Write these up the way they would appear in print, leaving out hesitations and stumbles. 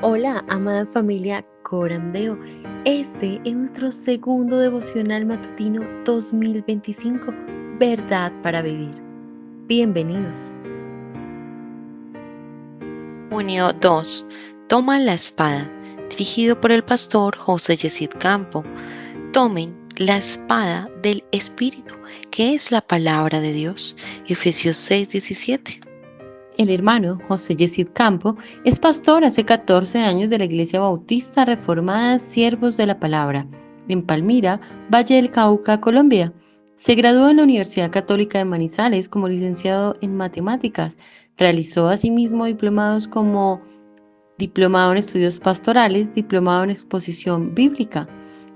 Hola, amada familia Corandeo. Este es nuestro segundo devocional matutino 2025, Verdad para Vivir. Bienvenidos. Junio 2. Toma la espada. Dirigido por el pastor José Yesid Campo. Tomen la espada del Espíritu, que es la palabra de Dios. Efesios 6:17. El hermano José Yesid Campo es pastor hace 14 años de la Iglesia Bautista Reformada Siervos de la Palabra, en Palmira, Valle del Cauca, Colombia. Se graduó en la Universidad Católica de Manizales como licenciado en matemáticas. Realizó asimismo diplomados como diplomado en estudios pastorales, diplomado en exposición bíblica.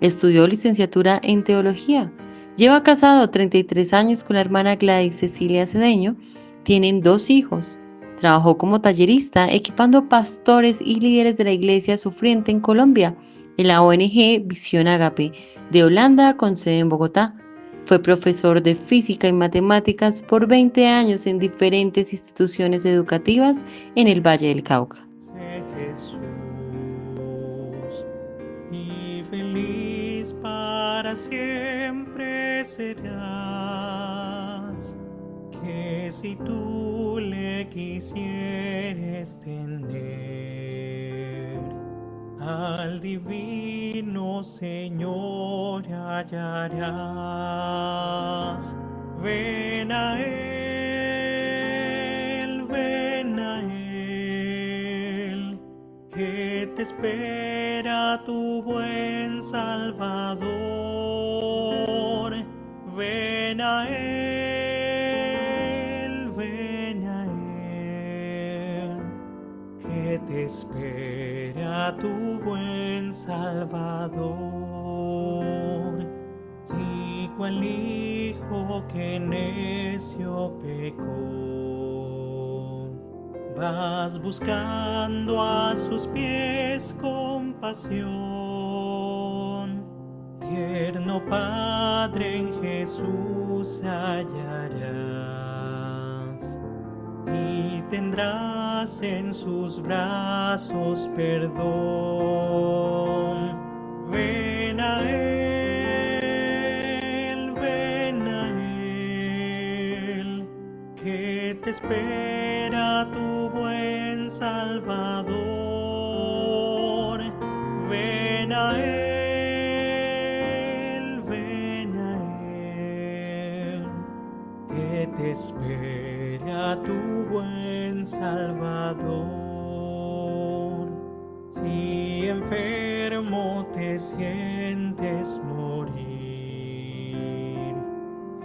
Estudió licenciatura en teología. Lleva casado 33 años con la hermana Gladys Cecilia Cedeño. Tienen 2 hijos. Trabajó como tallerista, equipando pastores y líderes de la iglesia sufriente en Colombia, en la ONG Visión Agape de Holanda con sede en Bogotá. Fue profesor de física y matemáticas por 20 años en diferentes instituciones educativas en el Valle del Cauca. Jesús, y feliz para siempre serás, que si tú le quisieres tener, al divino Señor hallarás. Ven a Él, ven a Él, que te espera tu buen Salvador. Ven a Él, ven a Él, que te espera tu buen Salvador. Si cual hijo que necio pecó, vas buscando a sus pies compasión, tierno Padre en Jesús hallarás, y tendrás en sus brazos perdón. Ven a Él, ven a Él, que te espera tu buen Salvador. Ven a Él, ven a Él, que te espera tu buen Salvador. Si enfermo te sientes morir,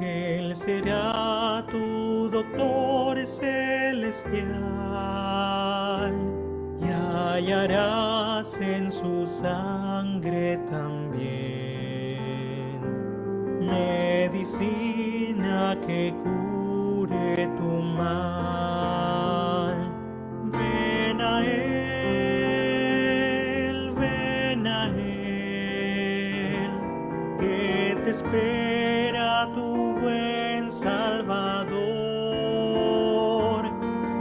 Él será tu doctor celestial, y hallarás en su sangre también medicina que cure tu mal. Ven a Él, ven a Él, que te espera tu buen Salvador.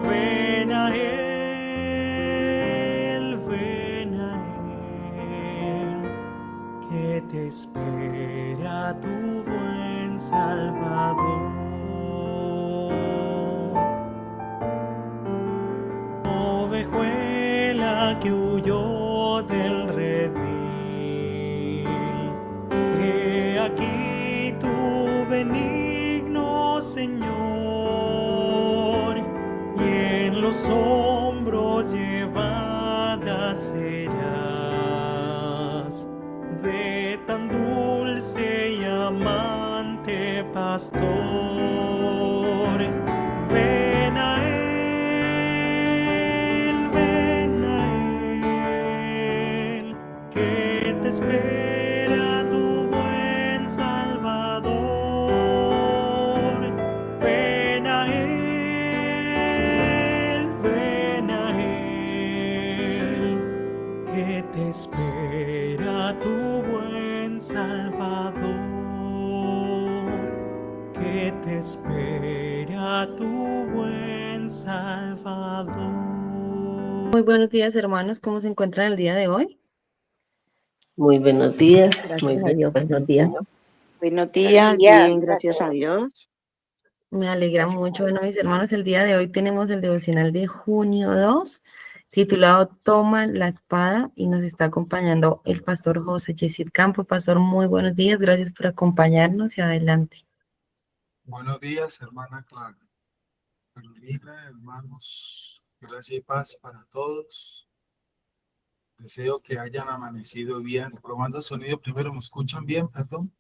Ven a Él, ven a Él, que te espera tu buen Salvador. Ovejuela que huyó del redil, he aquí tu benigno Señor, y en los hombros llevada serás de tan dulce y amante pastor. Ven a Él, ven a Él, que te espera tu buen Salvador. Ven a Él, ven a Él, que te espera tu buen Salvador, que te espera tu buen Salvador. Muy buenos días, hermanos. ¿Cómo se encuentran el día de hoy? Muy buenos días, muy Gracias a Dios, buenos días. Buenos días, bien, gracias a Dios. Me alegra mucho. Bueno, mis hermanos, el día de hoy tenemos el devocional de junio 2, titulado Toma la espada, y nos está acompañando el pastor José Yesid Campo. Pastor, muy buenos días. Gracias por acompañarnos y adelante. Buenos días, hermana Clara. Carolina, hermanos, gracia y paz para todos. Deseo que hayan amanecido bien. Probando sonido primero, ¿me escuchan bien? Perdón.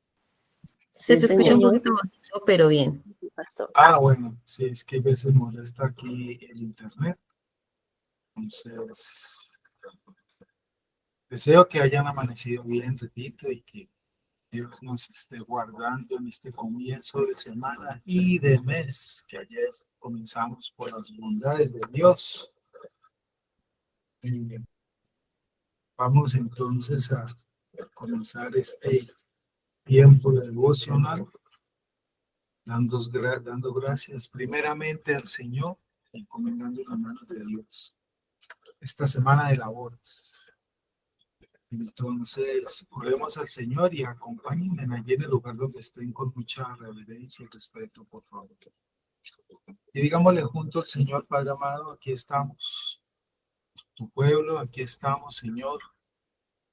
Se Sí, te escucha un señor. poquito bajito, pero bien. Pastor. Bueno, sí, es que a veces molesta aquí el internet. Entonces, deseo que hayan amanecido bien, repito, y que Dios nos esté guardando en este comienzo de semana y de mes, que ayer comenzamos por las bondades de Dios. Y vamos entonces a comenzar este tiempo de devocional dando gracias primeramente al Señor y encomendando la mano de Dios. Esta semana de labores. Entonces, oremos al Señor y acompáñenme allí en el lugar donde estén con mucha reverencia y respeto, por favor. Y digámosle junto al Señor, Padre amado, aquí estamos, tu pueblo, aquí estamos, Señor,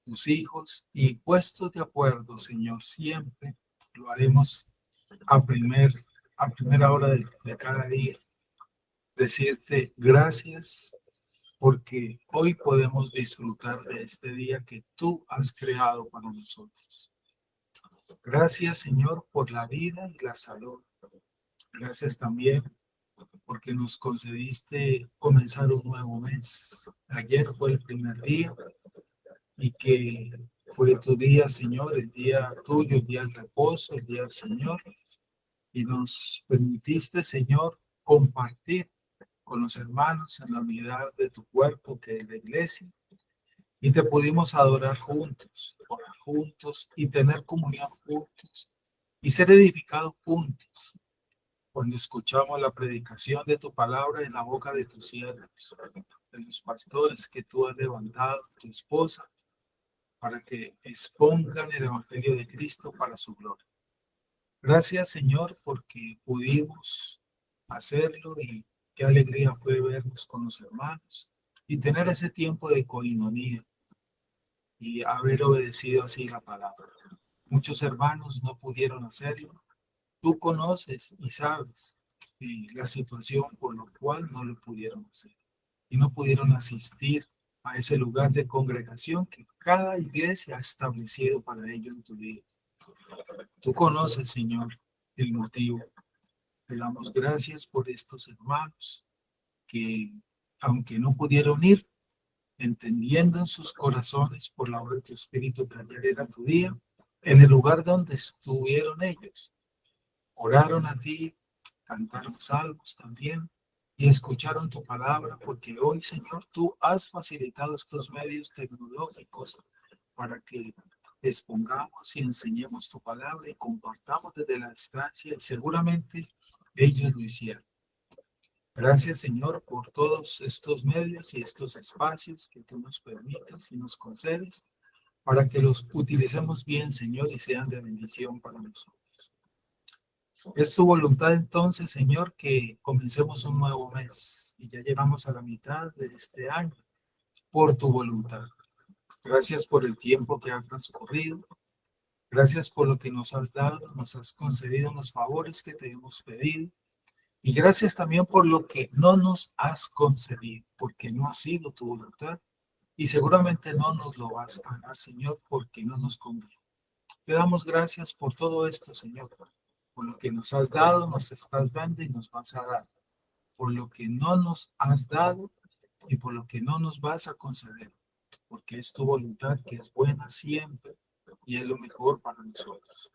tus hijos, y puestos de acuerdo, Señor, siempre lo haremos a primera hora de cada día. Decirte gracias porque hoy podemos disfrutar de este día que tú has creado para nosotros. Gracias, Señor, por la vida y la salud. Gracias también porque nos concediste comenzar un nuevo mes. Ayer fue el primer día y que fue tu día, Señor, el día tuyo, el día del reposo, el día del Señor. Y nos permitiste, Señor, compartir con los hermanos en la unidad de tu cuerpo, que es la iglesia, y te pudimos adorar juntos, orar juntos y tener comunión juntos y ser edificados juntos. Cuando escuchamos la predicación de tu palabra en la boca de tus siervos, de los pastores que tú has levantado, tu esposa, para que expongan el evangelio de Cristo para su gloria. Gracias, Señor, porque pudimos hacerlo y qué alegría fue vernos con los hermanos y tener ese tiempo de coinonía y haber obedecido así la palabra. Muchos hermanos no pudieron hacerlo. Tú conoces y sabes la situación por la cual no lo pudieron hacer y no pudieron asistir a ese lugar de congregación que cada iglesia ha establecido para ello en tu día. Tú conoces, Señor, el motivo. Te damos gracias por estos hermanos que, aunque no pudieron ir, entendiendo en sus corazones por la obra de tu Espíritu que ayer era tu día, en el lugar donde estuvieron ellos, oraron a ti, cantaron salmos también y escucharon tu palabra, porque hoy, Señor, tú has facilitado estos medios tecnológicos para que expongamos y enseñemos tu palabra y compartamos desde la distancia, y seguramente ellos lo hicieron. Gracias, Señor, por todos estos medios y estos espacios que tú nos permitas y nos concedes para que los utilicemos bien, Señor, y sean de bendición para nosotros. Es tu voluntad entonces, Señor, que comencemos un nuevo mes y ya llegamos a la mitad de este año por tu voluntad. Gracias por el tiempo que ha transcurrido. Gracias por lo que nos has dado, nos has concedido los favores que te hemos pedido. Y gracias también por lo que no nos has concedido, porque no ha sido tu voluntad. Y seguramente no nos lo vas a dar, Señor, porque no nos conviene. Te damos gracias por todo esto, Señor, por lo que nos has dado, nos estás dando y nos vas a dar. Por lo que no nos has dado y por lo que no nos vas a conceder, porque es tu voluntad que es buena siempre y es lo mejor para nosotros.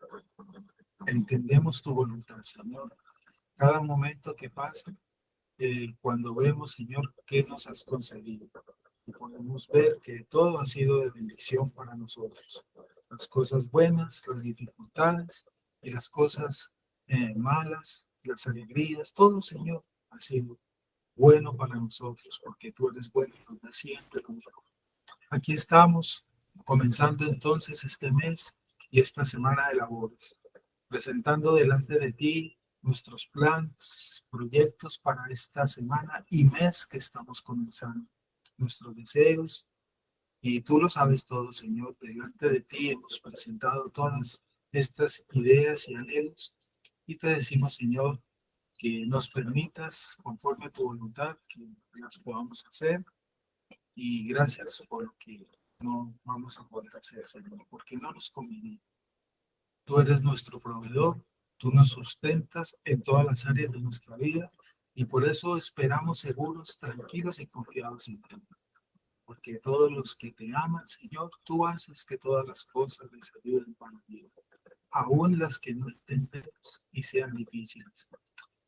Entendemos tu voluntad, Señor. Cada momento que pasa, cuando vemos, Señor, qué nos has concedido, y podemos ver que todo ha sido de bendición para nosotros. Las cosas buenas, las dificultades y las cosas malas, las alegrías, todo, Señor, ha sido bueno para nosotros, porque tú eres bueno y nos das siempre lo mejor. Aquí estamos, comenzando entonces este mes y esta semana de labores, presentando delante de ti nuestros planes, proyectos para esta semana y mes que estamos comenzando, nuestros deseos, y tú lo sabes todo, Señor. Delante de ti hemos presentado todas estas ideas y anhelos y te decimos, Señor, que nos permitas, conforme a tu voluntad, que las podamos hacer, y gracias por lo que no vamos a poder hacer, Señor, porque no nos conviene. Tú eres nuestro proveedor, tú nos sustentas en todas las áreas de nuestra vida y por eso esperamos seguros, tranquilos y confiados en ti. Porque todos los que te aman, Señor, tú haces que todas las cosas les ayuden para bien, aún las que no entendemos y sean difíciles.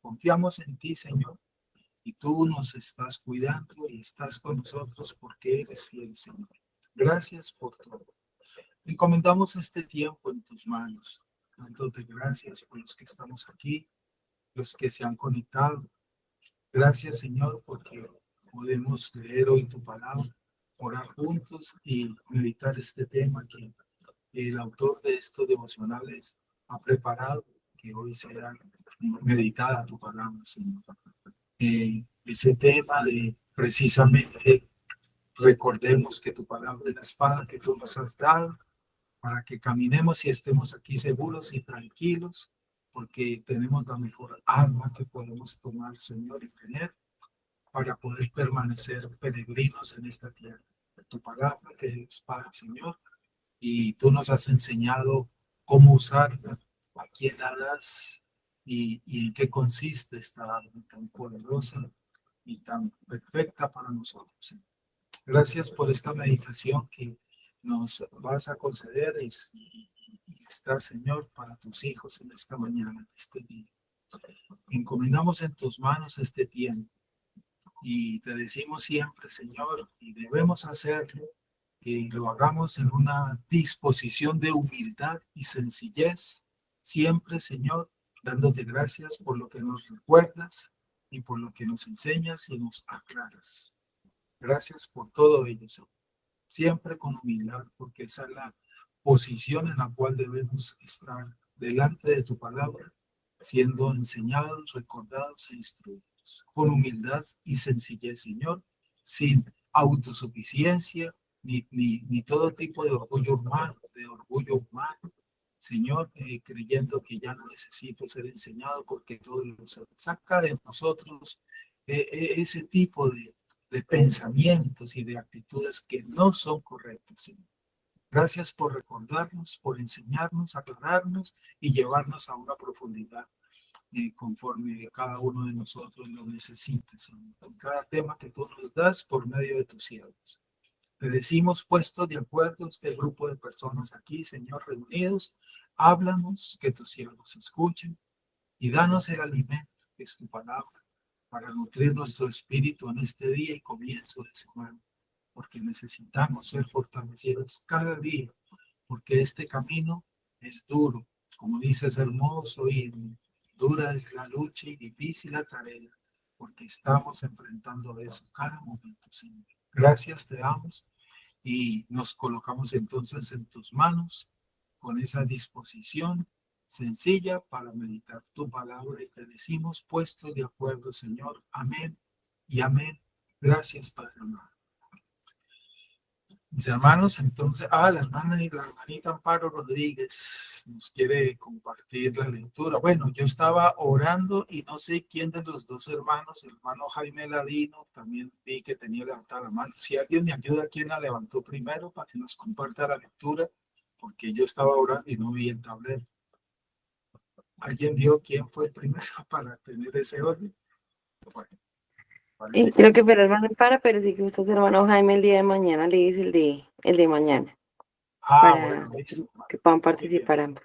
Confiamos en ti, Señor, y tú nos estás cuidando y estás con nosotros porque eres fiel, Señor. Gracias por todo. Encomendamos este tiempo en tus manos, dándote gracias por los que estamos aquí, los que se han conectado. Gracias, Señor, porque podemos leer hoy tu palabra, orar juntos y meditar este tema que el autor de estos devocionales ha preparado, que hoy sea meditada tu palabra, Señor. Ese tema de precisamente recordemos que tu palabra es la espada que tú nos has dado para que caminemos y estemos aquí seguros y tranquilos, porque tenemos la mejor arma que podemos tomar, Señor, y tener para poder permanecer peregrinos en esta tierra. Tu palabra que es la espada, Señor, y tú nos has enseñado cómo usarla, a quién la das y en qué consiste esta arma tan poderosa y tan perfecta para nosotros, Señor. Gracias por esta meditación que nos vas a conceder y está, Señor, para tus hijos en esta mañana, en este día. Encomendamos en tus manos este tiempo y te decimos siempre, Señor, y debemos hacerlo, que lo hagamos en una disposición de humildad y sencillez, siempre, Señor, dándote gracias por lo que nos recuerdas y por lo que nos enseñas y nos aclaras. Gracias por todo ello, Señor. Siempre con humildad, porque esa es la posición en la cual debemos estar delante de tu palabra, siendo enseñados, recordados e instruidos. Con humildad y sencillez, Señor, sin autosuficiencia, ni todo tipo de orgullo humano, Señor, creyendo que ya no necesito ser enseñado porque todo lo sé. Saca de nosotros ese tipo de pensamientos y de actitudes que no son correctas, Señor. Gracias por recordarnos, por enseñarnos, aclararnos y llevarnos a una profundidad conforme cada uno de nosotros lo necesita, Señor. En cada tema que tú nos das por medio de tus siervos. Te decimos, puestos de acuerdo este grupo de personas aquí, Señor, reunidos, háblanos, que tus siervos escuchen y danos el alimento, que es tu palabra, para nutrir nuestro espíritu en este día y comienzo de semana, porque necesitamos ser fortalecidos cada día, porque este camino es duro, como dices, hermoso y dura es la lucha y difícil la tarea, porque estamos enfrentando eso cada momento, Señor. Gracias te damos y nos colocamos entonces en tus manos con esa disposición sencilla para meditar tu palabra y te decimos puestos de acuerdo, Señor. Amén y amén. Gracias, Padre amado. Mis hermanos, entonces, la hermanita Amparo Rodríguez nos quiere compartir la lectura. Bueno, yo estaba orando y no sé quién de los dos hermanos, el hermano Jaime Ladino, también vi que tenía levantada la mano. Si alguien me ayuda, ¿quién la levantó primero para que nos comparta la lectura? Porque yo estaba orando y no vi el tablero. ¿Alguien vio quién fue el primero para tener ese orden? Bueno, Creo que fue el hermano Para, pero sí que usted es hermano Jaime el día de mañana, le dice el de mañana, para bueno, listo. que puedan Muy bien. participar ambos.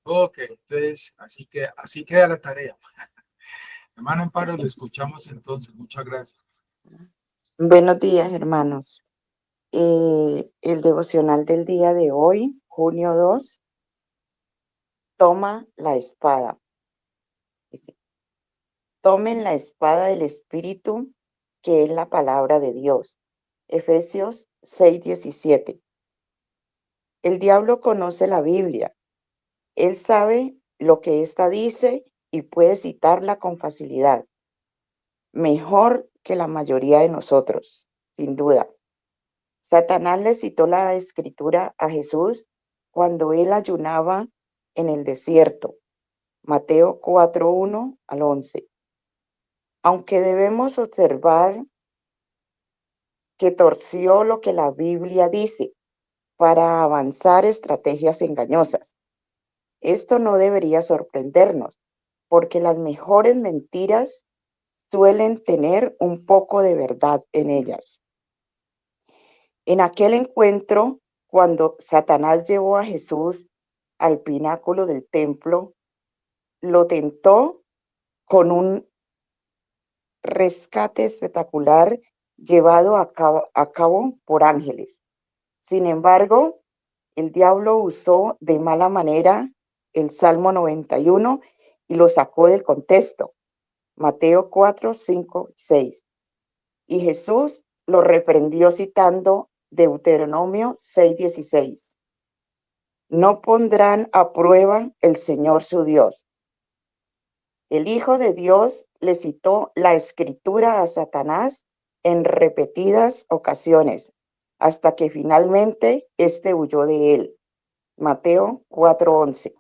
Ok, entonces, así queda la tarea. Hermano Amparo, le escuchamos entonces. Muchas gracias. Buenos días, hermanos. El devocional del día de hoy, junio 2, toma la espada. Dice, tomen la espada del Espíritu, que es la palabra de Dios. Efesios 6:17. El diablo conoce la Biblia. Él sabe lo que ésta dice y puede citarla con facilidad, mejor que la mayoría de nosotros, sin duda. Satanás le citó la escritura a Jesús cuando él ayunaba en el desierto. Mateo 4:1 al 11. Aunque debemos observar que torció lo que la Biblia dice para avanzar estrategias engañosas. Esto no debería sorprendernos, porque las mejores mentiras suelen tener un poco de verdad en ellas. En aquel encuentro, cuando Satanás llevó a Jesús al pináculo del templo, lo tentó con un rescate espectacular llevado a cabo por ángeles. Sin embargo, el diablo usó de mala manera el Salmo 91 y lo sacó del contexto. Mateo 4, 5, 6. Y Jesús lo reprendió citando Deuteronomio 6:16. No pondrán a prueba el Señor su Dios. El Hijo de Dios le citó la escritura a Satanás en repetidas ocasiones, hasta que finalmente éste huyó de él. Mateo 4:11.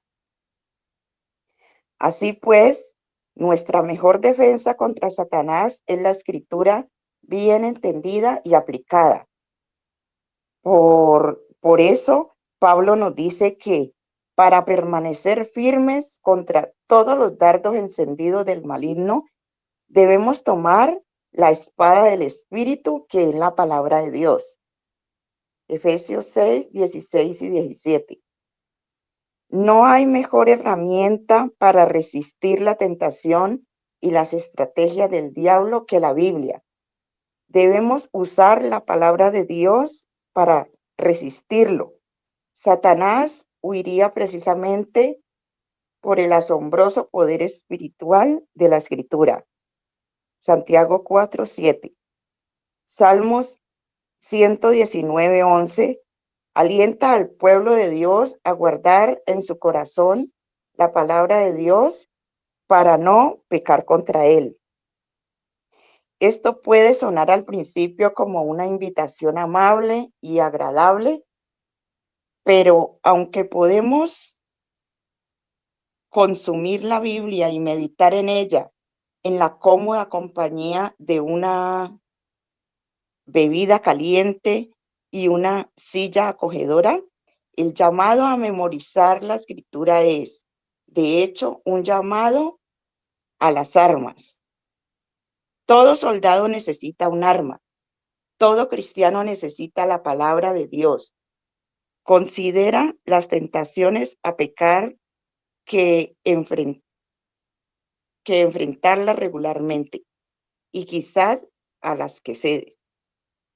Así pues, nuestra mejor defensa contra Satanás es la escritura bien entendida y aplicada. Por eso, Pablo nos dice que para permanecer firmes contra todos los dardos encendidos del maligno, debemos tomar la espada del Espíritu, que es la palabra de Dios. Efesios 6, 16 y 17. No hay mejor herramienta para resistir la tentación y las estrategias del diablo que la Biblia. Debemos usar la palabra de Dios para resistirlo. Satanás huiría precisamente por el asombroso poder espiritual de la Escritura. Santiago 4:7. Salmos 119:11. Alienta al pueblo de Dios a guardar en su corazón la palabra de Dios para no pecar contra él. Esto puede sonar al principio como una invitación amable y agradable, pero aunque podemos consumir la Biblia y meditar en ella en la cómoda compañía de una bebida caliente y una silla acogedora, el llamado a memorizar la escritura es, de hecho, un llamado a las armas. Todo soldado necesita un arma. Todo cristiano necesita la palabra de Dios. Considera las tentaciones a pecar que enfrentarlas regularmente y quizás a las que cedes.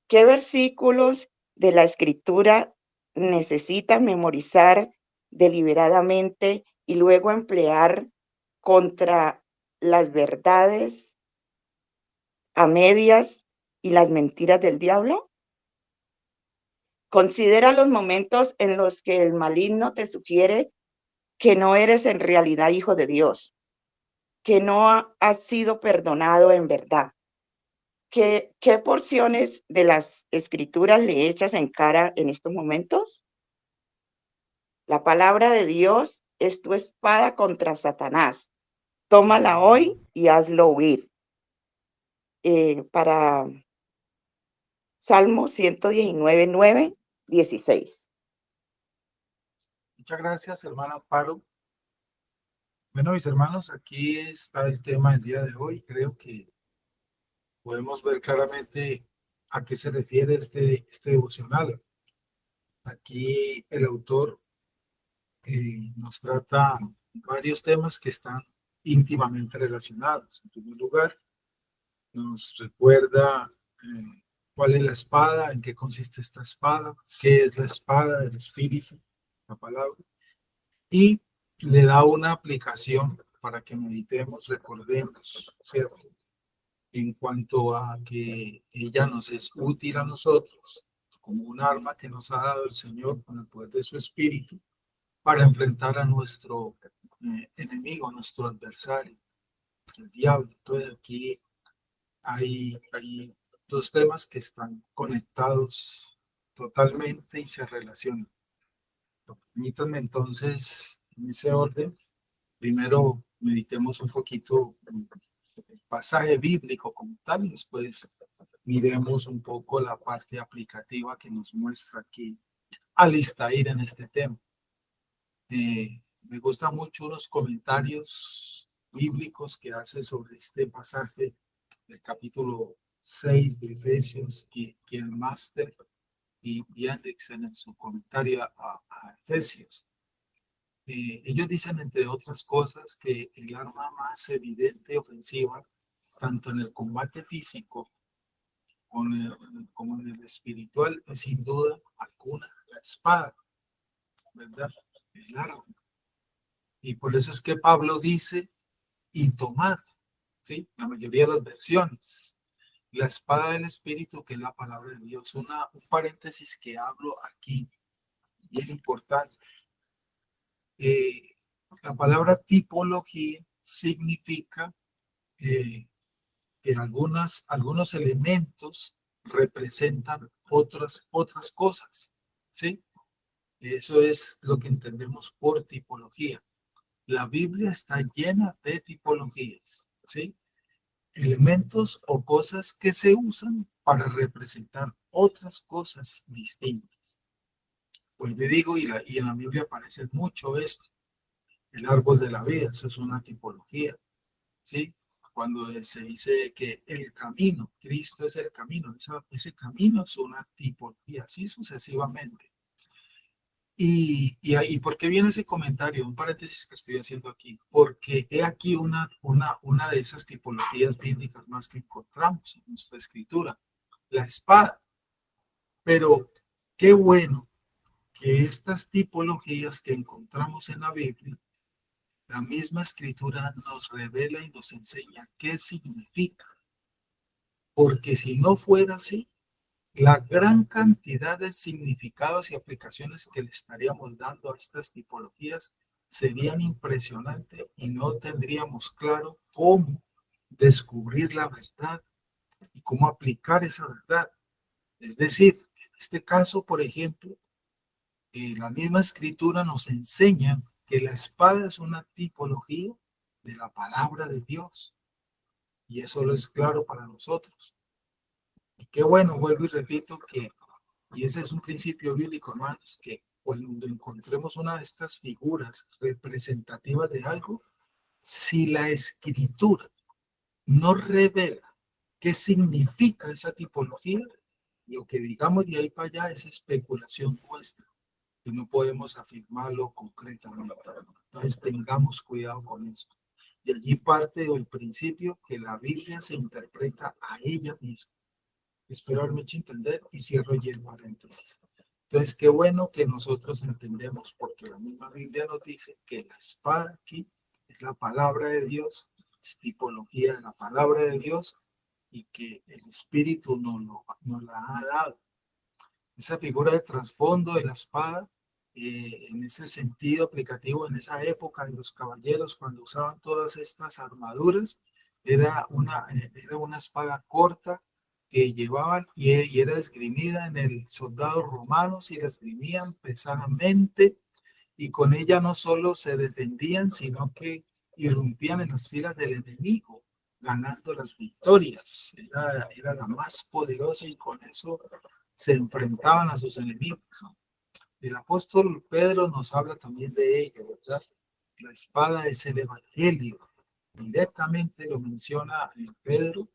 ¿Qué versículos de la escritura necesitas memorizar deliberadamente y luego emplear contra las verdades a medias y las mentiras del diablo? Considera los momentos en los que el maligno te sugiere que no eres en realidad hijo de Dios, que no has sido perdonado en verdad. ¿Qué porciones de las escrituras le echas en cara en estos momentos? La palabra de Dios es tu espada contra Satanás. Tómala hoy y hazlo huir. Para Salmo 119:9, 16. Muchas gracias, hermana Amparo. Bueno, mis hermanos, aquí está el tema del día de hoy. Creo que podemos ver claramente a qué se refiere este devocional. Aquí el autor nos trata varios temas que están íntimamente relacionados. En primer lugar, nos recuerda cuál es la espada, en qué consiste esta espada, qué es la espada del Espíritu, la palabra, y le da una aplicación para que meditemos, recordemos, ¿cierto? En cuanto a que ella nos es útil a nosotros como un arma que nos ha dado el Señor con el poder de su Espíritu para enfrentar a nuestro enemigo, a nuestro adversario, el diablo. Entonces aquí hay dos temas que están conectados totalmente y se relacionan. Permítanme entonces, en ese orden, primero meditemos un poquito el pasaje bíblico como tal y después miremos un poco la parte aplicativa que nos muestra aquí Alistair en este tema. Me gustan mucho los comentarios bíblicos que hace sobre este pasaje del capítulo 6 de Efesios y el máster y Hendrickson en su comentario a Efesios. Ellos dicen, entre otras cosas, que el arma más evidente y ofensiva, tanto en el combate físico como en el espiritual, es sin duda alguna la espada, ¿verdad? El arma. Y por eso es que Pablo dice, y tomad, ¿sí? La mayoría de las versiones. La espada del Espíritu, que es la palabra de Dios. Un paréntesis que hablo aquí, bien importante. La palabra tipología significa que algunos elementos representan otras cosas, ¿sí? Eso es lo que entendemos por tipología. La Biblia está llena de tipologías, ¿sí? Elementos o cosas que se usan para representar otras cosas distintas. Pues le digo, y en la Biblia aparece mucho esto. El árbol de la vida, eso es una tipología, ¿sí? Cuando se dice que el camino, Cristo es el camino, ese camino es una tipología, así sucesivamente. ¿Y por qué viene ese comentario? Un paréntesis que estoy haciendo aquí. Porque he aquí una de esas tipologías bíblicas más que encontramos en nuestra escritura, la espada. Pero qué bueno que estas tipologías que encontramos en la Biblia, la misma escritura nos revela y nos enseña qué significa. Porque si no fuera así, la gran cantidad de significados y aplicaciones que le estaríamos dando a estas tipologías serían impresionantes y no tendríamos claro cómo descubrir la verdad y cómo aplicar esa verdad. Es decir, en este caso, por ejemplo, la misma escritura nos enseña que la espada es una tipología de la palabra de Dios y eso lo es claro para nosotros. Y qué bueno, vuelvo y repito y ese es un principio bíblico, hermanos, que cuando encontremos una de estas figuras representativas de algo, si la escritura no revela qué significa esa tipología, lo que digamos de ahí para allá es especulación nuestra y no podemos afirmarlo concretamente. Entonces tengamos cuidado con eso. Y allí parte el principio que la Biblia se interpreta a ella misma. Espero haberme hecho entender y cierro ya el paréntesis. Entonces, qué bueno que nosotros entendemos, porque la misma Biblia nos dice que la espada aquí es la palabra de Dios, es tipología de la palabra de Dios y que el Espíritu nos la ha dado. Esa figura de trasfondo de la espada, en ese sentido aplicativo, en esa época de los caballeros, cuando usaban todas estas armaduras, era una espada corta que llevaban y era esgrimida en el soldado romano, y la esgrimían pesadamente y con ella no solo se defendían, sino que irrumpían en las filas del enemigo, ganando las victorias. Era la más poderosa y con eso se enfrentaban a sus enemigos. El apóstol Pedro nos habla también de ello, ¿verdad? La espada es el evangelio. Directamente lo menciona Pedro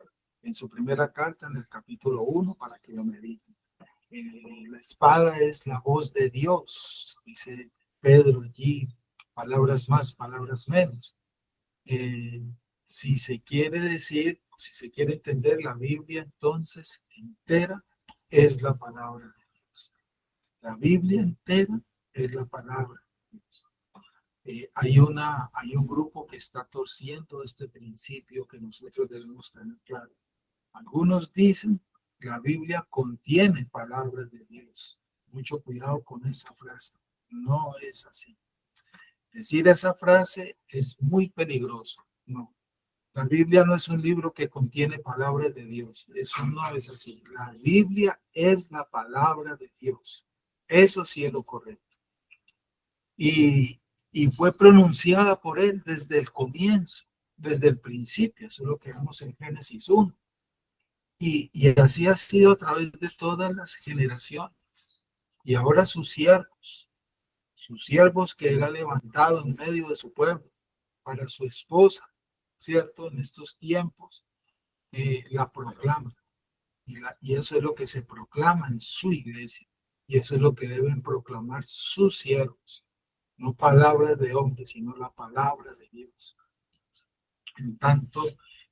en su primera carta, en el capítulo 1, para que lo mediten. La espada es la voz de Dios, dice Pedro allí, palabras más, palabras menos. Si se quiere decir, si se quiere entender la Biblia, entonces entera es la palabra de Dios. La Biblia entera es la palabra de Dios. hay un grupo que está torciendo este principio que nosotros debemos tener claro. Algunos dicen que la Biblia contiene palabras de Dios. Mucho cuidado con esa frase. No es así. Decir esa frase es muy peligroso. No. La Biblia no es un libro que contiene palabras de Dios. Eso no es así. La Biblia es la palabra de Dios. Eso sí es lo correcto. Y fue pronunciada por él desde el comienzo, desde el principio. Eso es lo que vemos en Génesis 1. Y así ha sido a través de todas las generaciones. Y ahora sus siervos que él ha levantado en medio de su pueblo, para su esposa, ¿cierto? En estos tiempos, la proclaman. Y eso es lo que se proclama en su iglesia. Y eso es lo que deben proclamar sus siervos. No palabras de hombres, sino la palabra de Dios. En tanto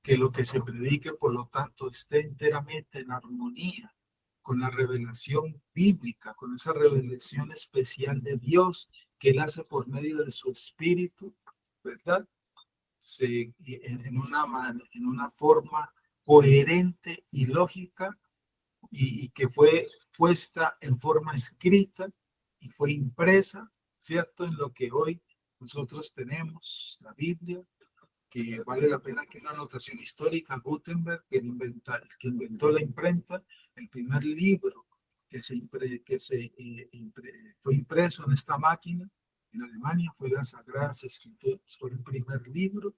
que lo que se predique, por lo tanto, esté enteramente en armonía con la revelación bíblica, con esa revelación especial de Dios que Él hace por medio de su Espíritu, ¿verdad? En una forma coherente y lógica y que fue puesta en forma escrita y fue impresa, ¿cierto? En lo que hoy nosotros tenemos, la Biblia, que vale la pena que una anotación histórica, Gutenberg, que inventó la imprenta, el primer libro fue impreso en esta máquina en Alemania fue las Sagradas Escrituras, fue el primer libro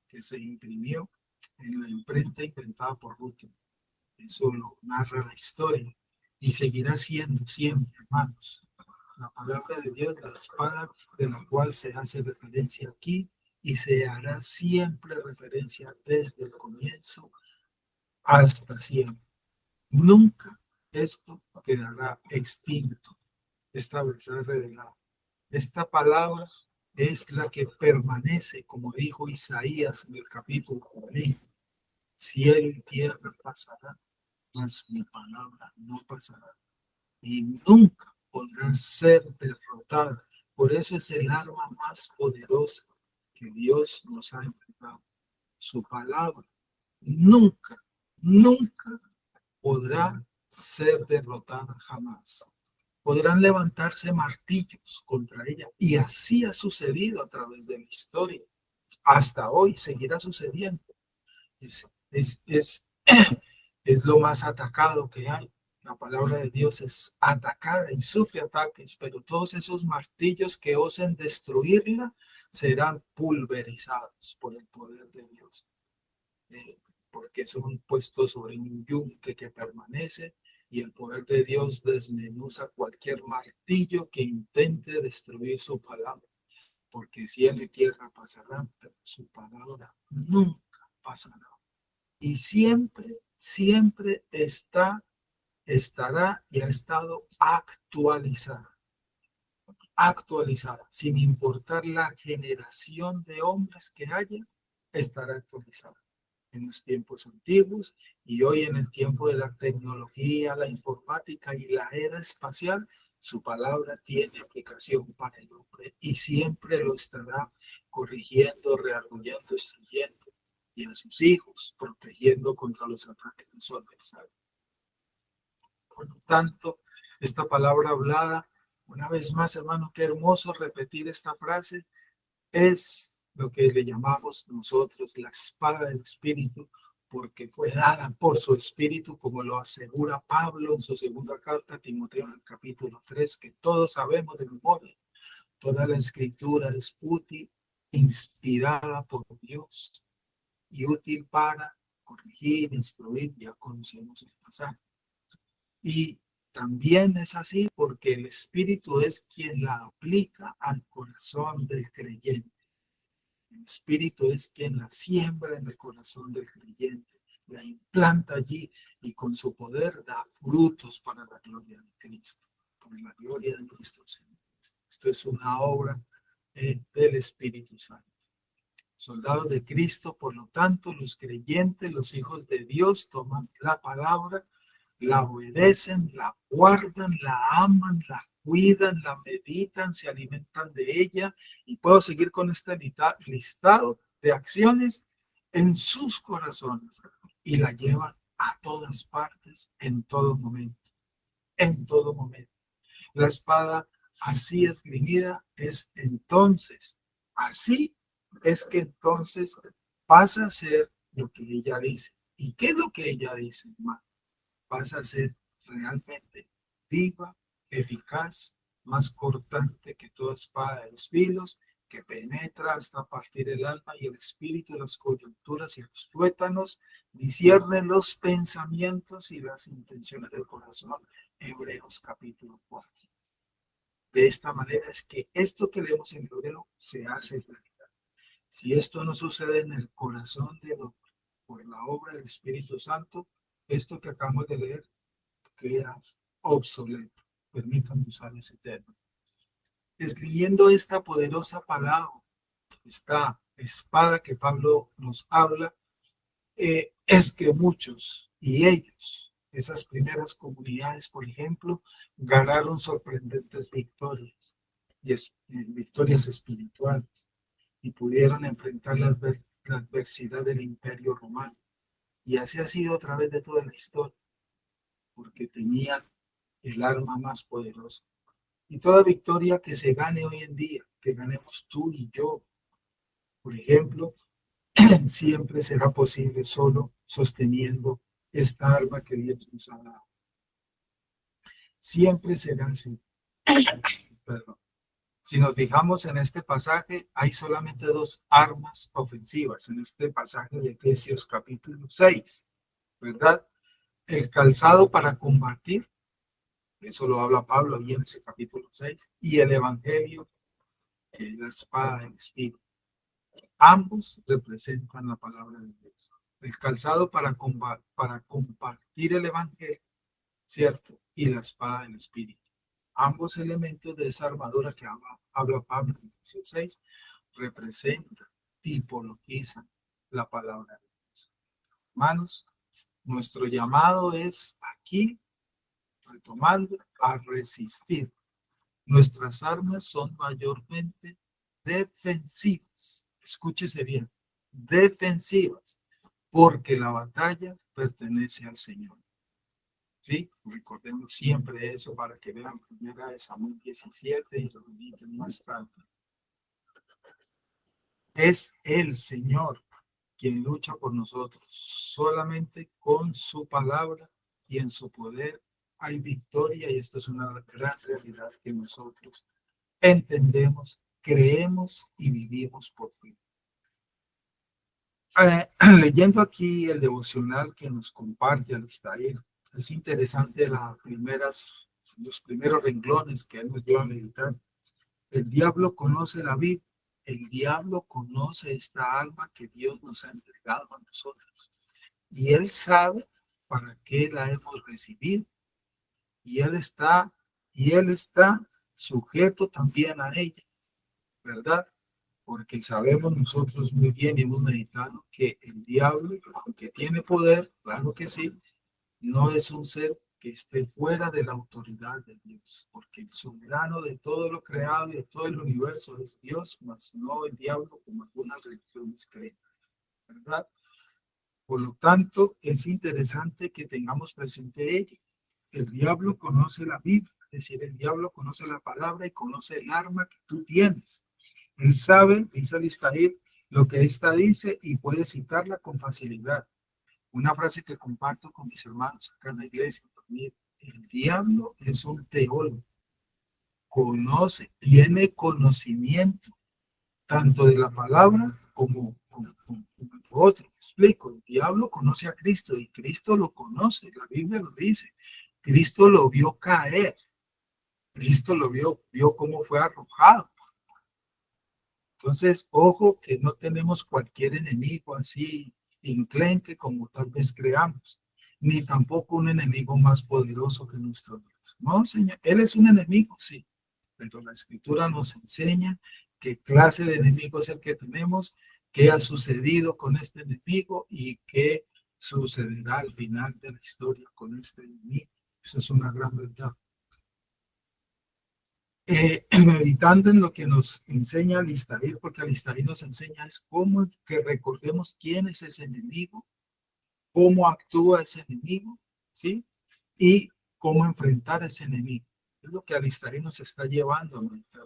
que se imprimió en la imprenta inventada por Gutenberg. Eso lo narra la historia y seguirá siendo siempre, hermanos, la palabra de Dios, la espada de la cual se hace referencia aquí y se hará siempre referencia desde el comienzo hasta siempre. Nunca esto quedará extinto, esta verdad revelada. Esta palabra es la que permanece, como dijo Isaías en el capítulo 40. Cielo y tierra pasarán, mas mi palabra no pasará. Y nunca podrá ser derrotada. Por eso es el arma más poderosa que Dios nos ha entregado. Su palabra nunca, nunca podrá ser derrotada jamás. Podrán levantarse martillos contra ella y así ha sucedido a través de la historia. Hasta hoy seguirá sucediendo. Es lo más atacado que hay. La palabra de Dios es atacada y sufre ataques, pero todos esos martillos que osen destruirla serán pulverizados por el poder de Dios. Porque son puestos sobre un yunque que permanece y el poder de Dios desmenuza cualquier martillo que intente destruir su palabra. Porque cielo y tierra pasarán, pero su palabra nunca pasará. Y siempre, siempre estará y ha estado actualizada, sin importar la generación de hombres que haya, estará actualizada. En los tiempos antiguos y hoy en el tiempo de la tecnología, la informática y la era espacial, su palabra tiene aplicación para el hombre y siempre lo estará corrigiendo, reargullando, instruyendo y a sus hijos protegiendo contra los ataques de su adversario. Por lo tanto, esta palabra hablada, una vez más, hermano, qué hermoso repetir esta frase, es lo que le llamamos nosotros la espada del Espíritu, porque fue dada por su Espíritu, como lo asegura Pablo en su segunda carta a Timoteo en el capítulo 3, que todos sabemos de memoria. Toda la Escritura es útil, inspirada por Dios y útil para corregir, instruir, ya conocemos el pasaje. Y también es así porque el Espíritu es quien la aplica al corazón del creyente. El Espíritu es quien la siembra en el corazón del creyente, la implanta allí y con su poder da frutos para la gloria de Cristo, para la gloria de nuestro Señor. Esto es una obra del Espíritu Santo. Soldados de Cristo, por lo tanto, los creyentes, los hijos de Dios, toman la palabra la obedecen, la guardan, la aman, la cuidan, la meditan, se alimentan de ella, y puedo seguir con este listado de acciones en sus corazones y la llevan a todas partes, en todo momento, en todo momento. La espada así esgrimida es entonces, así es que entonces pasa a ser lo que ella dice. ¿Y qué es lo que ella dice, hermano? Pasa a ser realmente viva, eficaz, más cortante que toda espada de dos filos, que penetra hasta partir el alma y el espíritu, las coyunturas y los tuétanos, discierne los pensamientos y las intenciones del corazón. Hebreos capítulo 4. De esta manera es que esto que leemos en Hebreo se hace realidad. Si esto no sucede en el corazón del hombre por la obra del Espíritu Santo, esto que acabamos de leer queda obsoleto. Permítanme usar ese término. Escribiendo esta poderosa palabra, esta espada que Pablo nos habla, es que muchos y ellos, esas primeras comunidades, por ejemplo, ganaron sorprendentes victorias y victorias espirituales, y pudieron enfrentar la adversidad del Imperio Romano. Y así ha sido a través de toda la historia, porque tenían el arma más poderosa. Y toda victoria que se gane hoy en día, que ganemos tú y yo, por ejemplo, siempre será posible solo sosteniendo esta arma que Dios nos ha dado. Siempre será así. Perdón. Si nos fijamos en este pasaje, hay solamente dos armas ofensivas en este pasaje de Efesios capítulo 6, ¿verdad? El calzado para combatir, eso lo habla Pablo ahí en ese capítulo 6, y el evangelio, que es la espada del Espíritu. Ambos representan la palabra de Dios. El calzado para compartir el evangelio, ¿cierto? Y la espada del Espíritu. Ambos elementos de esa armadura que habla Pablo en Efesios 6 representan, tipologizan la palabra de Dios. Hermanos, nuestro llamado es aquí, retomando, a resistir. Nuestras armas son mayormente defensivas. Escúchese bien, defensivas, porque la batalla pertenece al Señor. ¿Sí? Recordemos siempre eso para que vean 1 Samuel 17 y lo mediten más tarde. Es el Señor quien lucha por nosotros. Solamente con su palabra y en su poder hay victoria, y esto es una gran realidad que nosotros entendemos, creemos y vivimos por fin. Leyendo aquí el devocional que nos comparte Alistair, es interesante los primeros renglones que él nos dio a meditar. El diablo conoce la Biblia, el diablo conoce esta alma que Dios nos ha entregado a nosotros, y él sabe para qué la hemos recibido, y él está sujeto también a ella, ¿verdad? Porque sabemos nosotros muy bien y hemos meditado que el diablo, aunque tiene poder, claro que sí, no es un ser que esté fuera de la autoridad de Dios, porque el soberano de todo lo creado y de todo el universo es Dios, mas no el diablo como algunas religiones creen, ¿verdad? Por lo tanto, es interesante que tengamos presente ello. El diablo conoce la Biblia, es decir, el diablo conoce la palabra y conoce el arma que tú tienes. Él sabe, dice Alistair, lo que esta dice y puede citarla con facilidad. Una frase que comparto con mis hermanos acá en la iglesia. El diablo es un teólogo. Conoce, tiene conocimiento tanto de la palabra como otro. Me explico. El diablo conoce a Cristo y Cristo lo conoce. La Biblia lo dice. Cristo lo vio caer. Cristo lo vio cómo fue arrojado. Entonces, ojo que no tenemos cualquier enemigo así enclenque como tal vez creamos, ni tampoco un enemigo más poderoso que nuestro Dios. No, Señor, Él es un enemigo, sí, pero la Escritura nos enseña qué clase de enemigo es el que tenemos, qué ha sucedido con este enemigo y qué sucederá al final de la historia con este enemigo. Eso es una gran verdad. Meditando en lo que nos enseña Alistair, porque Alistair nos enseña es cómo que recordemos quién es ese enemigo, cómo actúa ese enemigo, ¿sí? Y cómo enfrentar a ese enemigo. Es lo que Alistair nos está llevando a meditar.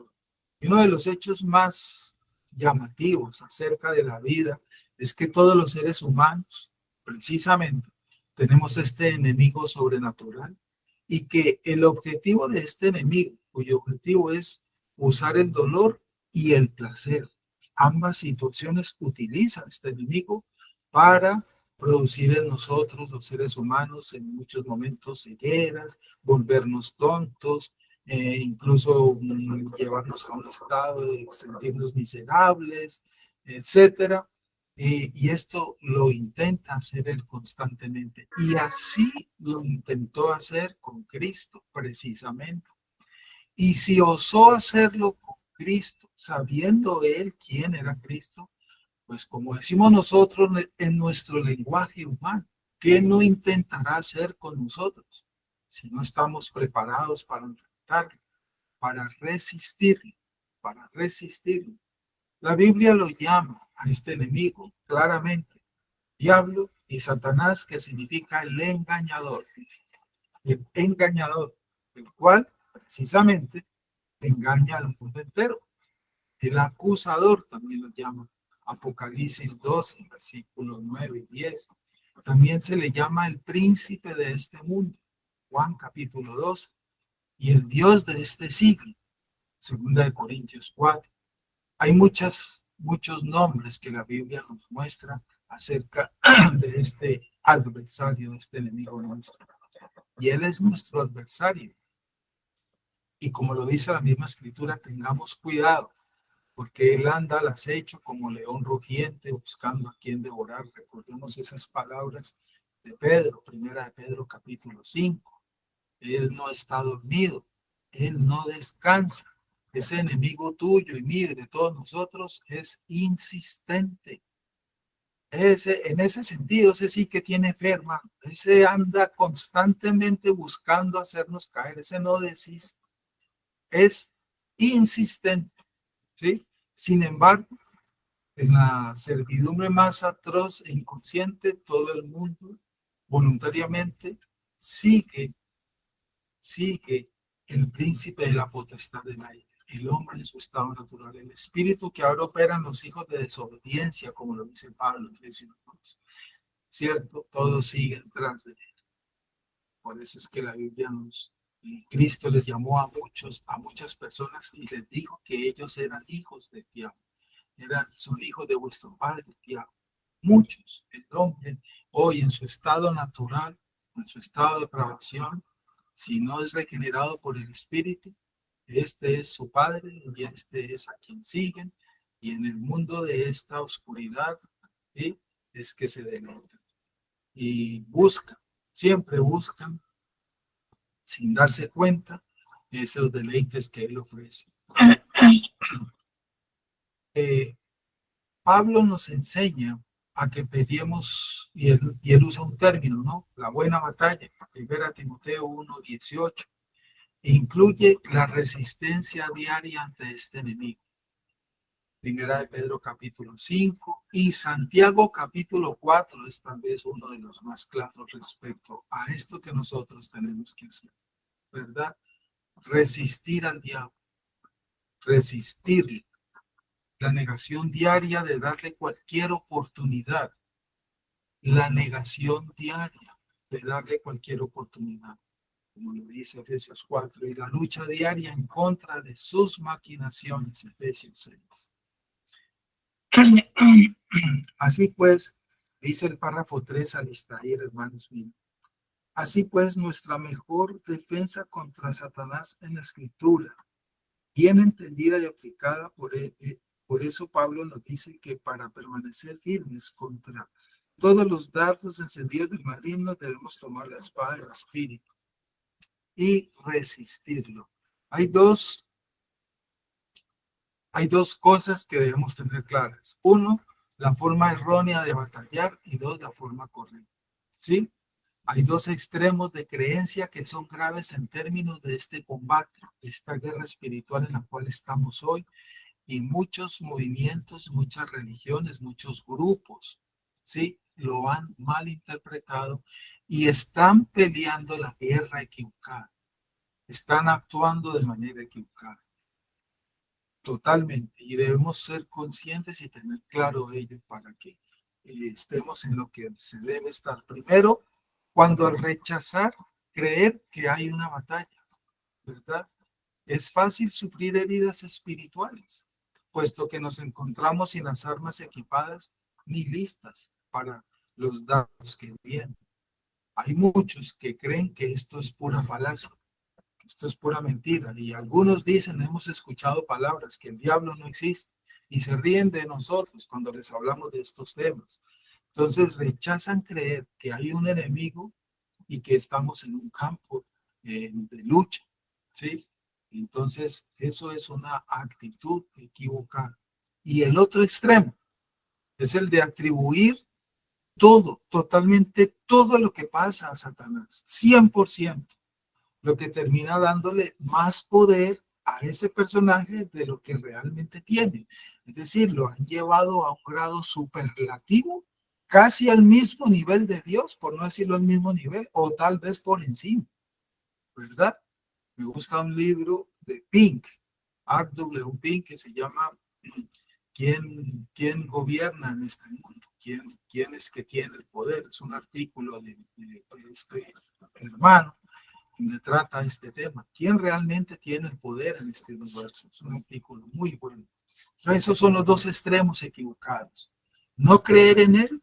Y uno de los hechos más llamativos acerca de la vida es que todos los seres humanos, precisamente, tenemos este enemigo sobrenatural y que el objetivo de este enemigo, cuyo objetivo es usar el dolor y el placer, ambas situaciones utiliza este enemigo para producir en nosotros, los seres humanos, en muchos momentos cegueras, volvernos tontos, incluso llevarnos a un estado de sentirnos miserables, etcétera. Y esto lo intenta hacer él constantemente. Y así lo intentó hacer con Cristo, precisamente. Y si osó hacerlo con Cristo, sabiendo él quién era Cristo, pues como decimos nosotros en nuestro lenguaje humano, ¿qué no intentará hacer con nosotros si no estamos preparados para enfrentarlo, para resistirlo, para resistirlo? La Biblia lo llama a este enemigo claramente, diablo y Satanás, que significa el engañador, el cual precisamente engaña al mundo entero. El acusador también lo llama. Apocalipsis 12, versículos 9 y 10. También se le llama el príncipe de este mundo, Juan capítulo 12, y el Dios de este siglo, 2 Corintios 4. Hay muchos nombres que la Biblia nos muestra acerca de este adversario, de este enemigo nuestro. Y él es nuestro adversario. Y como lo dice la misma escritura, tengamos cuidado, porque él anda al acecho como león rugiente buscando a quien devorar. Recordemos esas palabras de Pedro, primera de Pedro capítulo 5. Él no está dormido, él no descansa. Ese enemigo tuyo y mío y de todos nosotros es insistente. En ese sentido, ese sí que tiene fe, hermano. Ese anda constantemente buscando hacernos caer, ese no desiste. Es insistente, ¿sí? Sin embargo, en la servidumbre más atroz e inconsciente, todo el mundo voluntariamente sigue el príncipe de la potestad del aire, el hombre en su estado natural, el espíritu que ahora opera en los hijos de desobediencia, como lo dice Pablo en Efesios 2. ¿Cierto? Todos siguen tras de él. Por eso es que la Biblia Cristo les llamó a muchas personas y les dijo que ellos eran hijos del diablo. Son hijos de vuestro padre el diablo. Muchos, el hombre, hoy en su estado natural, en su estado de depravación, si no es regenerado por el Espíritu, este es su padre y este es a quien siguen. Y en el mundo de esta oscuridad, ¿sí?, es que se deleitan. Y buscan, siempre buscan, sin darse cuenta, esos deleites que él ofrece. Pablo nos enseña a que peleemos, y él usa un término, ¿no? La buena batalla, 1 Timoteo 1:18, e incluye la resistencia diaria ante este enemigo. 1 de Pedro capítulo 5 y Santiago capítulo 4 es tal vez uno de los más claros respecto a esto que nosotros tenemos que hacer, ¿verdad? Resistir al diablo, resistirlo. La negación diaria de darle cualquier oportunidad. La negación diaria de darle cualquier oportunidad. Como lo dice Efesios 4. Y la lucha diaria en contra de sus maquinaciones. Efesios 6. Así pues, dice el párrafo 3 al Alistair, hermanos míos. Así pues, nuestra mejor defensa contra Satanás en la Escritura, bien entendida y aplicada por eso Pablo nos dice que para permanecer firmes contra todos los dardos encendidos del maligno debemos tomar la espada del Espíritu y resistirlo. Hay dos cosas que debemos tener claras. Uno, la forma errónea de batallar y dos, la forma correcta. ¿sí? Hay dos extremos de creencia que son graves en términos de este combate, de esta guerra espiritual en la cual estamos hoy, y muchos movimientos, muchas religiones, muchos grupos, ¿sí? Lo han mal interpretado y están peleando la guerra equivocada, están actuando de manera equivocada, totalmente, y debemos ser conscientes y tener claro ello para que estemos en lo que se debe estar. Primero, cuando al rechazar, creer que hay una batalla, ¿verdad? Es fácil sufrir heridas espirituales, puesto que nos encontramos sin las armas equipadas ni listas para los dardos que vienen. Hay muchos que creen que esto es pura falacia, esto es pura mentira, y algunos dicen, hemos escuchado palabras, que el diablo no existe, y se ríen de nosotros cuando les hablamos de estos temas. Entonces rechazan creer que hay un enemigo y que estamos en un campo de lucha, ¿sí? Entonces, eso es una actitud equivocada. Y el otro extremo es el de atribuir todo, totalmente todo lo que pasa a Satanás, 100%, lo que termina dándole más poder a ese personaje de lo que realmente tiene. Es decir, lo han llevado a un grado superlativo, casi al mismo nivel de Dios, por no decirlo al mismo nivel, o tal vez por encima, ¿verdad? Me gusta un libro de Pink, Art W. Pink, que se llama ¿Quién gobierna en este mundo? ¿Quién es que tiene el poder? Es un artículo de este hermano que trata este tema. ¿Quién realmente tiene el poder en este universo? Es un artículo muy bueno. Esos son los dos extremos equivocados. No creer en él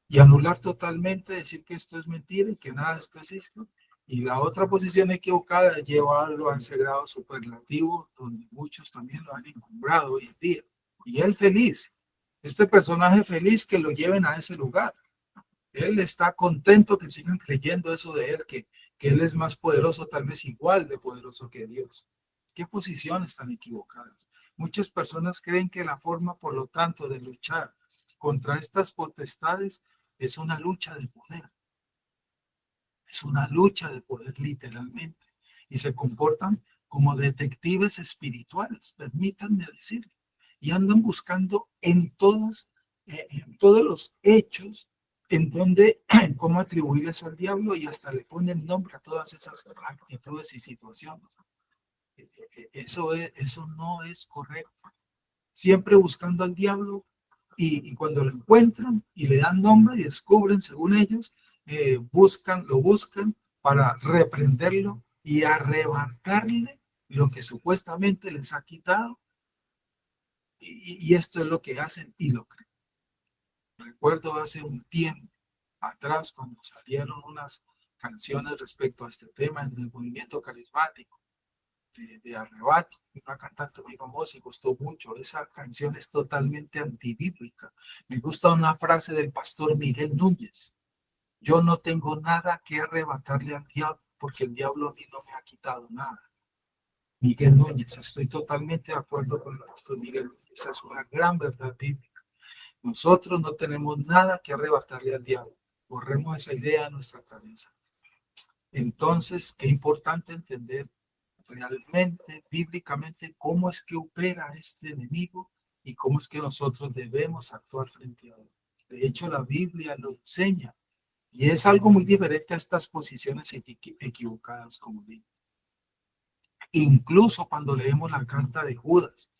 y anular totalmente, decir que esto es mentira y que nada de esto existe. Y la otra posición equivocada es llevarlo a ese grado superlativo, donde muchos también lo han encumbrado hoy en día. Y él feliz, este personaje feliz que lo lleven a ese lugar. Él está contento que sigan creyendo eso de él, que él es más poderoso, tal vez igual de poderoso que Dios. ¿Qué posiciones tan equivocadas? Muchas personas creen que la forma, por lo tanto, de luchar contra estas potestades es una lucha de poder. Es una lucha de poder literalmente. Y se comportan como detectives espirituales, permítanme decirlo. Y andan buscando en todos los hechos en donde, cómo atribuirle eso al diablo, y hasta le ponen nombre a todas esas actitudes y situaciones. Eso no es correcto. Siempre buscando al diablo, y cuando lo encuentran y le dan nombre y descubren, según ellos, lo buscan para reprenderlo y arrebatarle lo que supuestamente les ha quitado. Y esto es lo que hacen y lo creen. Recuerdo hace un tiempo atrás cuando salieron unas canciones respecto a este tema en el movimiento carismático de Arrebato, una cantante muy famosa y gustó mucho. Esa canción es totalmente antibíblica. Me gusta una frase del pastor Miguel Núñez: yo no tengo nada que arrebatarle al diablo, porque el diablo a mí no me ha quitado nada. Miguel Núñez, estoy totalmente de acuerdo con el pastor Miguel Núñez. Esa es una gran verdad bíblica. Nosotros no tenemos nada que arrebatarle al diablo. Borremos esa idea de nuestra cabeza. Entonces, qué importante entender realmente, bíblicamente, cómo es que opera este enemigo y cómo es que nosotros debemos actuar frente a él. De hecho, la Biblia lo enseña, y es algo muy diferente a estas posiciones equivocadas, como digo. Incluso cuando leemos la carta de Judas,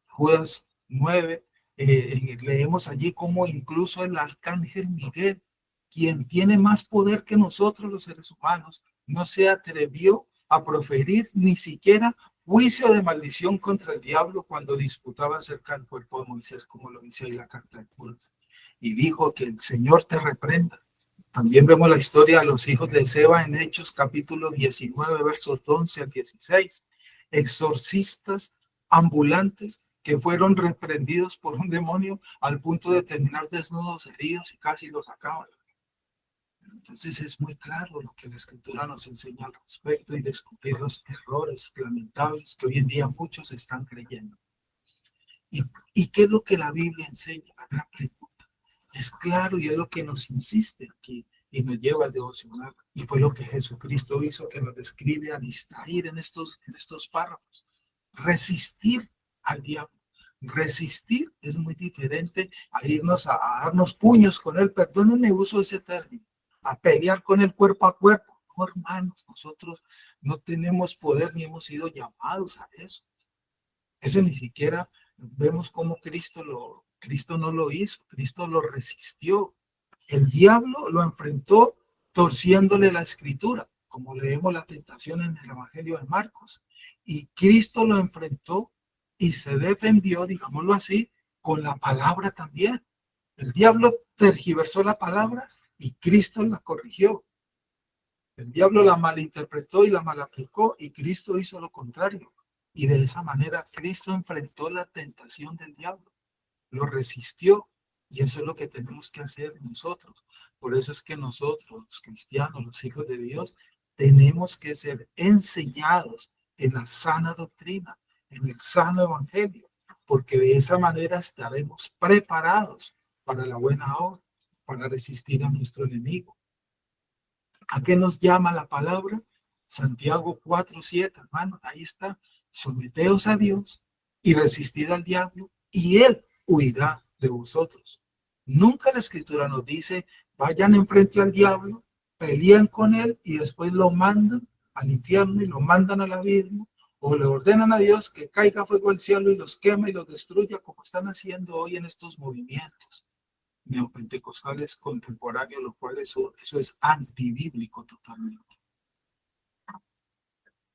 Judas 9, leemos allí cómo incluso el arcángel Miguel, quien tiene más poder que nosotros los seres humanos, no se atrevió a proferir ni siquiera juicio de maldición contra el diablo cuando disputaba acerca del cuerpo de Moisés, como lo dice ahí la carta de Judas. Y dijo: que el Señor te reprenda. También vemos la historia de los hijos de Seba en Hechos capítulo 19, versos 11 al 16. Exorcistas ambulantes que fueron reprendidos por un demonio al punto de terminar desnudos, heridos, y casi los acaban. Entonces es muy claro lo que la Escritura nos enseña al respecto, y descubrir los errores lamentables que hoy en día muchos están creyendo. ¿Y qué es lo que la Biblia enseña? La gran pregunta. Es claro, y es lo que nos insiste aquí, y nos lleva al devocional. Y fue lo que Jesucristo hizo, que nos describe Alistair en estos párrafos. Resistir al diablo. Resistir es muy diferente a irnos a darnos puños con él. Perdónenme, uso ese término. A pelear con él cuerpo a cuerpo. No, hermanos, nosotros no tenemos poder ni hemos sido llamados a eso. Eso ni siquiera vemos cómo Cristo no lo hizo. Cristo lo resistió. El diablo lo enfrentó torciéndole la escritura, como leemos la tentación en el Evangelio de Marcos. Y Cristo lo enfrentó y se defendió, digámoslo así, con la palabra también. El diablo tergiversó la palabra y Cristo la corrigió. El diablo la malinterpretó y la malaplicó y Cristo hizo lo contrario. Y de esa manera Cristo enfrentó la tentación del diablo, lo resistió. Y eso es lo que tenemos que hacer nosotros. Por eso es que nosotros, los cristianos, los hijos de Dios, tenemos que ser enseñados en la sana doctrina, en el sano evangelio, porque de esa manera estaremos preparados para la buena obra, para resistir a nuestro enemigo. ¿A qué nos llama la palabra? Santiago 4:7, hermano, ahí está. Someteos a Dios y resistid al diablo y él huirá de vosotros. Nunca la escritura nos dice, vayan enfrente al diablo, pelean con él y después lo mandan al infierno y lo mandan al abismo, o le ordenan a Dios que caiga fuego del cielo y los quema y los destruya, como están haciendo hoy en estos movimientos neopentecostales contemporáneos, lo cual eso es antibíblico totalmente.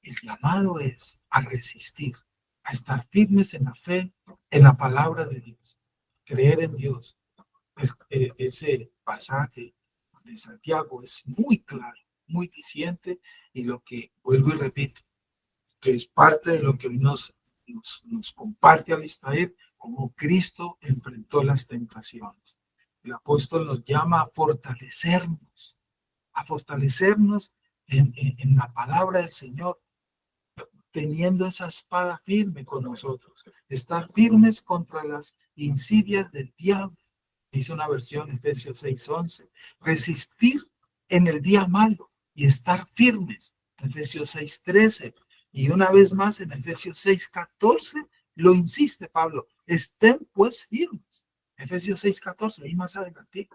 El llamado es a resistir, a estar firmes en la fe, en la palabra de Dios, creer en Dios. Ese pasaje de Santiago es muy claro, muy diciente, y lo que vuelvo y repito, que es parte de lo que hoy nos comparte Alistair, como Cristo enfrentó las tentaciones. El apóstol nos llama a fortalecernos en la palabra del Señor, teniendo esa espada firme con nosotros, estar firmes contra las insidias del diablo. Dice una versión, Efesios 6:11, resistir en el día malo y estar firmes, Efesios 6:13, y una vez más en Efesios 6:14 lo insiste Pablo, estén pues firmes, Efesios 6:14, ahí más adelante,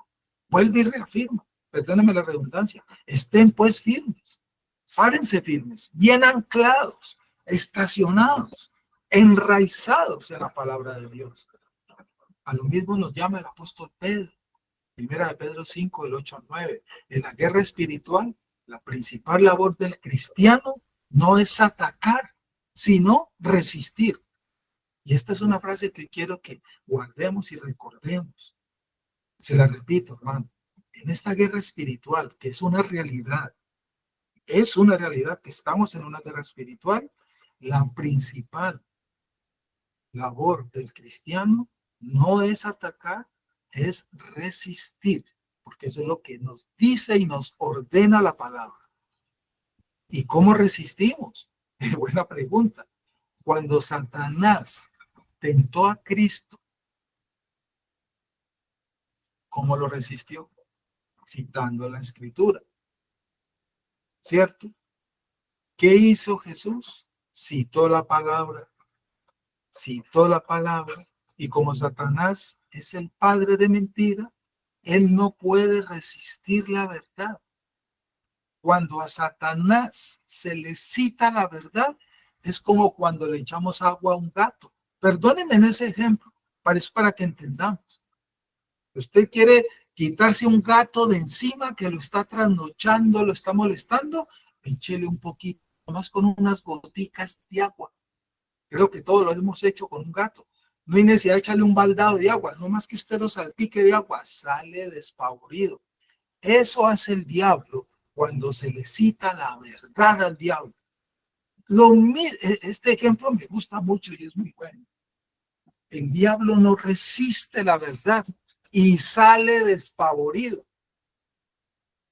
vuelve y reafirma, perdónenme la redundancia, estén pues firmes, párense firmes, bien anclados, estacionados, enraizados en la palabra de Dios. A lo mismo nos llama el apóstol Pedro, primera de Pedro 5, del 8 al 9. En la guerra espiritual, la principal labor del cristiano no es atacar, sino resistir. Y esta es una frase que quiero que guardemos y recordemos. Se la repito, hermano. En esta guerra espiritual, que es una realidad que estamos en una guerra espiritual, la principal labor del cristiano no es atacar, es resistir, porque eso es lo que nos dice y nos ordena la palabra. ¿Y cómo resistimos? Buena pregunta. Cuando Satanás tentó a Cristo, ¿cómo lo resistió? Citando la escritura, ¿cierto? ¿Qué hizo Jesús? Citó la palabra, y como Satanás es el padre de mentira, él no puede resistir la verdad. Cuando a Satanás se le cita la verdad, es como cuando le echamos agua a un gato. Perdónenme en ese ejemplo, para que entendamos. Usted quiere quitarse un gato de encima que lo está trasnochando, lo está molestando, échele un poquito, más con unas goticas de agua. Creo que todos lo hemos hecho con un gato. No hay necesidad de echarle un baldado de agua, no más que usted lo salpique de agua, sale despavorido. Eso hace el diablo cuando se le cita la verdad al diablo. Este ejemplo me gusta mucho y es muy bueno. El diablo no resiste la verdad y sale despavorido.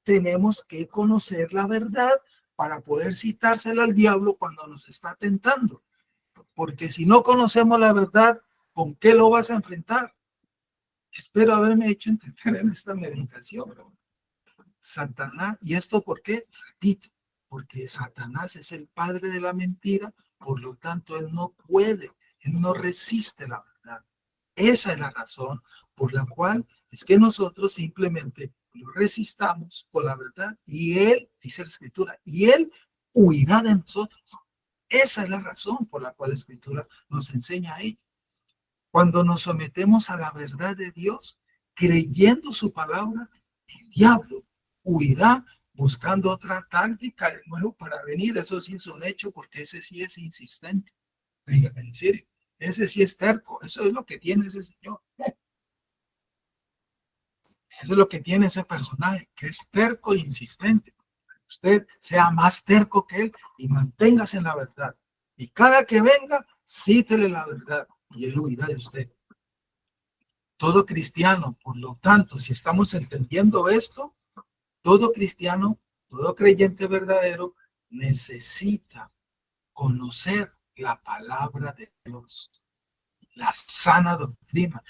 Tenemos que conocer la verdad para poder citársela al diablo cuando nos está tentando. Porque si no conocemos la verdad, ¿con qué lo vas a enfrentar? Espero haberme hecho entender en esta meditación. Satanás, ¿y esto por qué? Repito, porque Satanás es el padre de la mentira, por lo tanto él no puede, él no resiste la verdad. Esa es la razón por la cual es que nosotros simplemente lo resistamos con la verdad y él, dice la Escritura, y él huirá de nosotros. Esa es la razón por la cual la Escritura nos enseña a ello. Cuando nos sometemos a la verdad de Dios, creyendo su palabra, el diablo huirá buscando otra táctica de nuevo para venir. Eso sí es un hecho, porque ese sí es insistente. En serio, ese sí es terco. Eso es lo que tiene ese señor. Eso es lo que tiene ese personaje, que es terco e insistente. Usted sea más terco que él y manténgase en la verdad. Y cada que venga, cítele la verdad y él huirá de usted. Todo cristiano, por lo tanto, si estamos entendiendo esto, todo cristiano, todo creyente verdadero necesita conocer la palabra de Dios, la sana doctrina.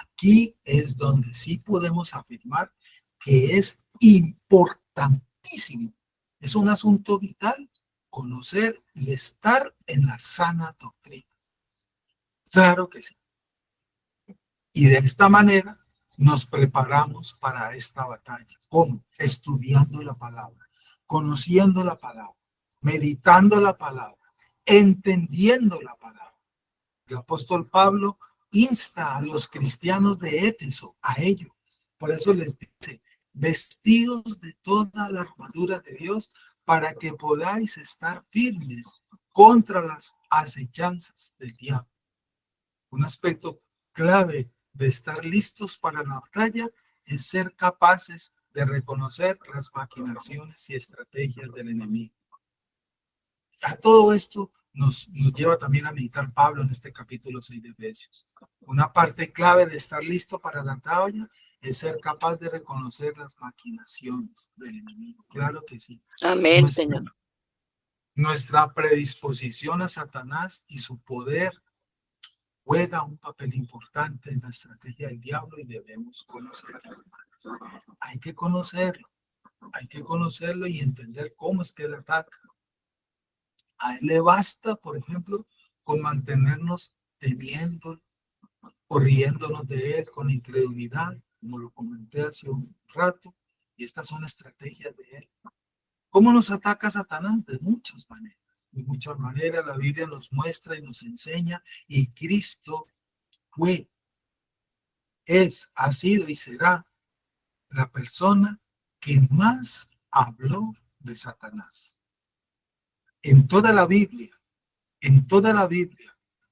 Aquí es donde sí podemos afirmar que es importantísimo. Es un asunto vital conocer y estar en la sana doctrina. Claro que sí. Y de esta manera nos preparamos para esta batalla. ¿Cómo? Estudiando la palabra, conociendo la palabra, meditando la palabra, entendiendo la palabra. El apóstol Pablo insta a los cristianos de Éfeso a ello. Por eso les dice, vestidos de toda la armadura de Dios para que podáis estar firmes contra las acechanzas del diablo. Un aspecto clave de estar listos para la batalla es ser capaces de reconocer las maquinaciones y estrategias del enemigo. A todo esto nos lleva también a meditar Pablo en este capítulo 6 de Efesios. Una parte clave de estar listo para la batalla es ser capaz de reconocer las maquinaciones del enemigo. Claro que sí. Amén, Señor. Nuestra predisposición a Satanás y su poder juega un papel importante en la estrategia del diablo y debemos conocerlo. Hay que conocerlo y entender cómo es que él ataca. A él le basta, por ejemplo, con mantenernos temiendo o riéndonos de él con incredulidad, como lo comenté hace un rato, y estas son estrategias de él. ¿Cómo nos ataca Satanás? De muchas maneras. De muchas maneras la Biblia nos muestra y nos enseña, y Cristo fue, es, ha sido y será la persona que más habló de Satanás. En toda la Biblia,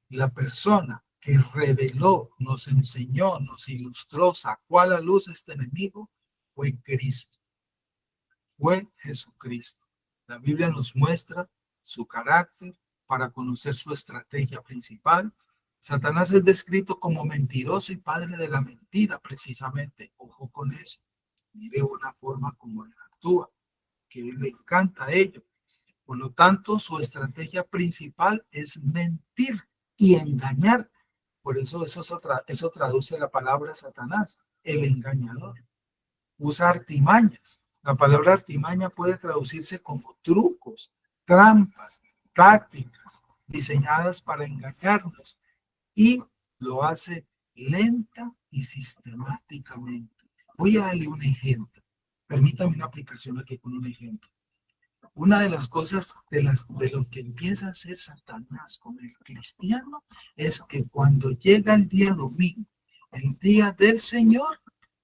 la persona que reveló, nos enseñó, nos ilustró, sacó a la luz este enemigo, fue Cristo. Fue Jesucristo. La Biblia nos muestra su carácter para conocer su estrategia principal. Satanás es descrito como mentiroso y padre de la mentira, precisamente. Ojo con eso. Mire una forma como él actúa, que le encanta ello. Por lo tanto, su estrategia principal es mentir y engañar. Por eso eso traduce la palabra Satanás, el engañador. Usa artimañas. La palabra artimaña puede traducirse como trucos, trampas, tácticas diseñadas para engañarnos, y lo hace lenta y sistemáticamente. Voy a darle un ejemplo. Permítame una aplicación aquí con un ejemplo. Una de las cosas de lo que empieza a hacer Satanás con el cristiano es que cuando llega el día domingo, el día del Señor,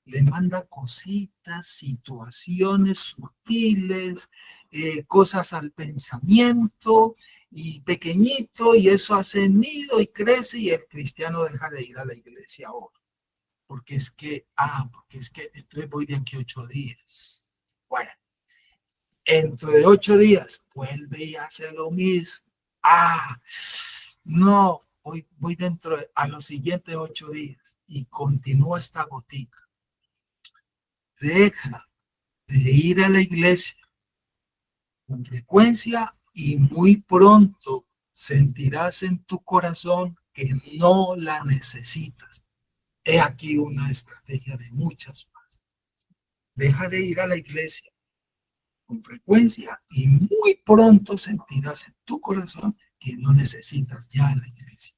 le manda cositas, situaciones sutiles, cosas al pensamiento y pequeñito, y eso hace nido y crece, y el cristiano deja de ir a la iglesia ahora. Porque es que entonces voy de aquí 8 días. Bueno, dentro de 8 días vuelve y hace lo mismo. No, voy dentro a los siguientes 8 días y continúa esta gotica. Deja de ir a la iglesia con frecuencia y muy pronto sentirás en tu corazón que no la necesitas. He aquí una estrategia de muchas más. Deja de ir a la iglesia con frecuencia y muy pronto sentirás en tu corazón que no necesitas ya la iglesia,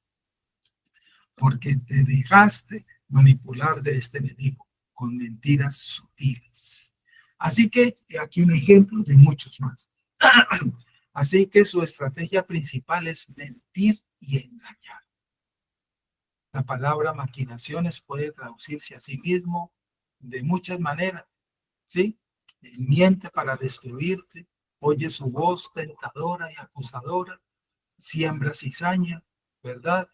porque te dejaste manipular de este enemigo con mentiras sutiles. Así que aquí un ejemplo de muchos más. Así que su estrategia principal es mentir y engañar. La palabra maquinaciones puede traducirse a sí mismo de muchas maneras, ¿sí? Miente para destruirte, oye su voz tentadora y acusadora, siembra cizaña, ¿verdad?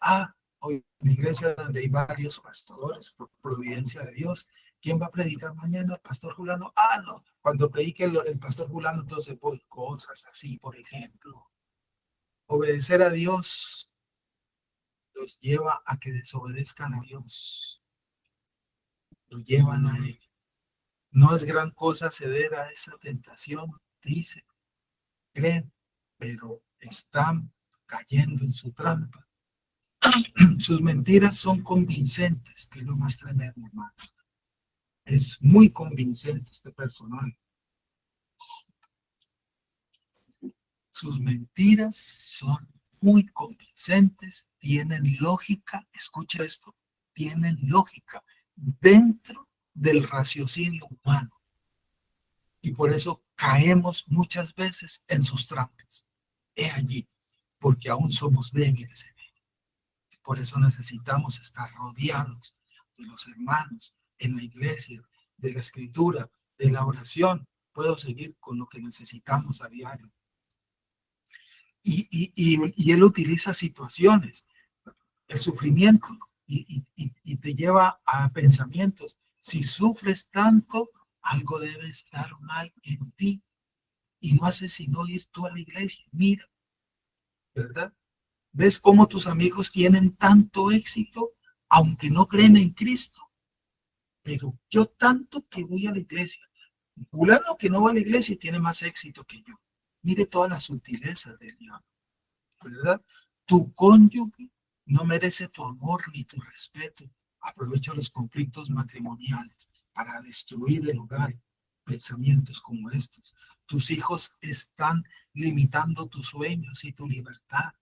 Hoy en la iglesia donde hay varios pastores, por providencia de Dios, ¿quién va a predicar mañana? ¿El pastor Fulano? No, cuando predique el pastor Fulano, entonces voy, cosas así, por ejemplo. Obedecer a Dios los lleva a que desobedezcan a Dios, los llevan a Él. No es gran cosa ceder a esa tentación, dice, creen, pero están cayendo en su trampa. Sus mentiras son convincentes, que es lo más tremendo, hermano. Es muy convincente este personaje. Sus mentiras son muy convincentes, tienen lógica, escucha esto, tienen lógica dentro del raciocinio humano. Y por eso caemos muchas veces en sus trampas. He allí, porque aún somos débiles en él. Por eso necesitamos estar rodeados de los hermanos en la iglesia, de la escritura, de la oración. Puedo seguir con lo que necesitamos a diario. Y él utiliza situaciones, el sufrimiento, y te lleva a pensamientos. Si sufres tanto, algo debe estar mal en ti. Y no haces sino ir tú a la iglesia. Mira, ¿verdad? ¿Ves cómo tus amigos tienen tanto éxito, aunque no creen en Cristo? Pero yo tanto que voy a la iglesia. Fulano que no va a la iglesia tiene más éxito que yo. Mire todas las sutilezas del diablo, ¿verdad? Tu cónyuge no merece tu amor ni tu respeto. Aprovecha los conflictos matrimoniales para destruir el hogar. Pensamientos como estos. Tus hijos están limitando tus sueños y tu libertad.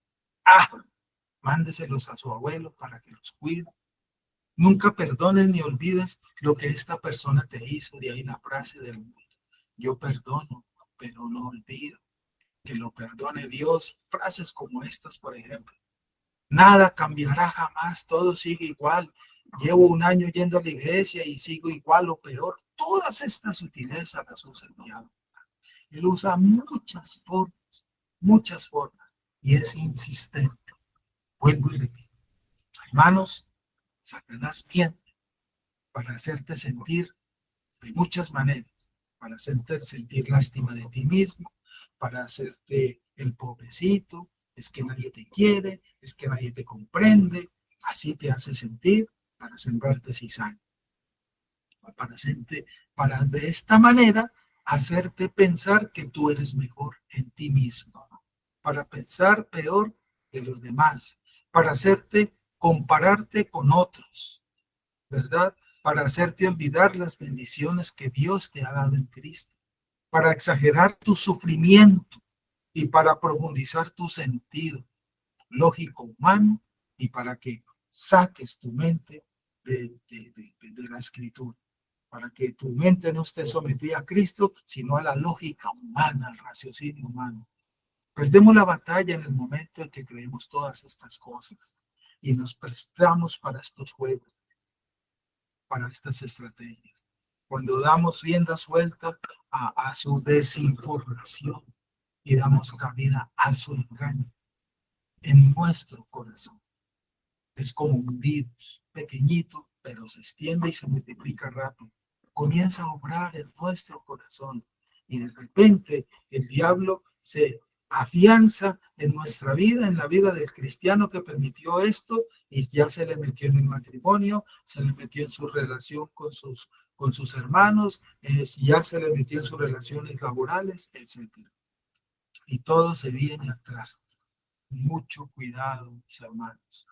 Mándeselos a su abuelo para que los cuide. Nunca perdones ni olvides lo que esta persona te hizo. De ahí la frase del mundo. Yo perdono, pero no olvido. Que lo perdone Dios. Frases como estas, por ejemplo. Nada cambiará jamás, todo sigue igual. Llevo un año yendo a la iglesia y sigo igual o peor. Todas estas sutilezas las usa el diablo. Él usa muchas formas, y es insistente. Vuelvo y repito. Hermanos, Satanás miente para hacerte sentir de muchas maneras, para hacerte sentir lástima de ti mismo, para hacerte el pobrecito, es que nadie te quiere, es que nadie te comprende, así te hace sentir para sembrarte cizaña. Para de esta manera hacerte pensar que tú eres mejor en ti mismo, para pensar peor de los demás, para hacerte compararte con otros, ¿verdad? Para hacerte olvidar las bendiciones que Dios te ha dado en Cristo, para exagerar tu sufrimiento y para profundizar tu sentido lógico humano y para que saques tu mente de la escritura, para que tu mente no esté sometida a Cristo, sino a la lógica humana, al raciocinio humano. Perdemos la batalla en el momento en que creemos todas estas cosas y nos prestamos para estos juegos, para estas estrategias. Cuando damos rienda suelta a su desinformación y damos cabida a su engaño en nuestro corazón. Es como un virus pequeñito, pero se extiende y se multiplica rápido. Comienza a obrar en nuestro corazón y de repente el diablo se afianza en nuestra vida, en la vida del cristiano que permitió esto, y ya se le metió en el matrimonio, se le metió en su relación con sus hermanos, ya se le metió en sus relaciones laborales, etc. Y todo se viene atrás. Mucho cuidado, mis hermanos.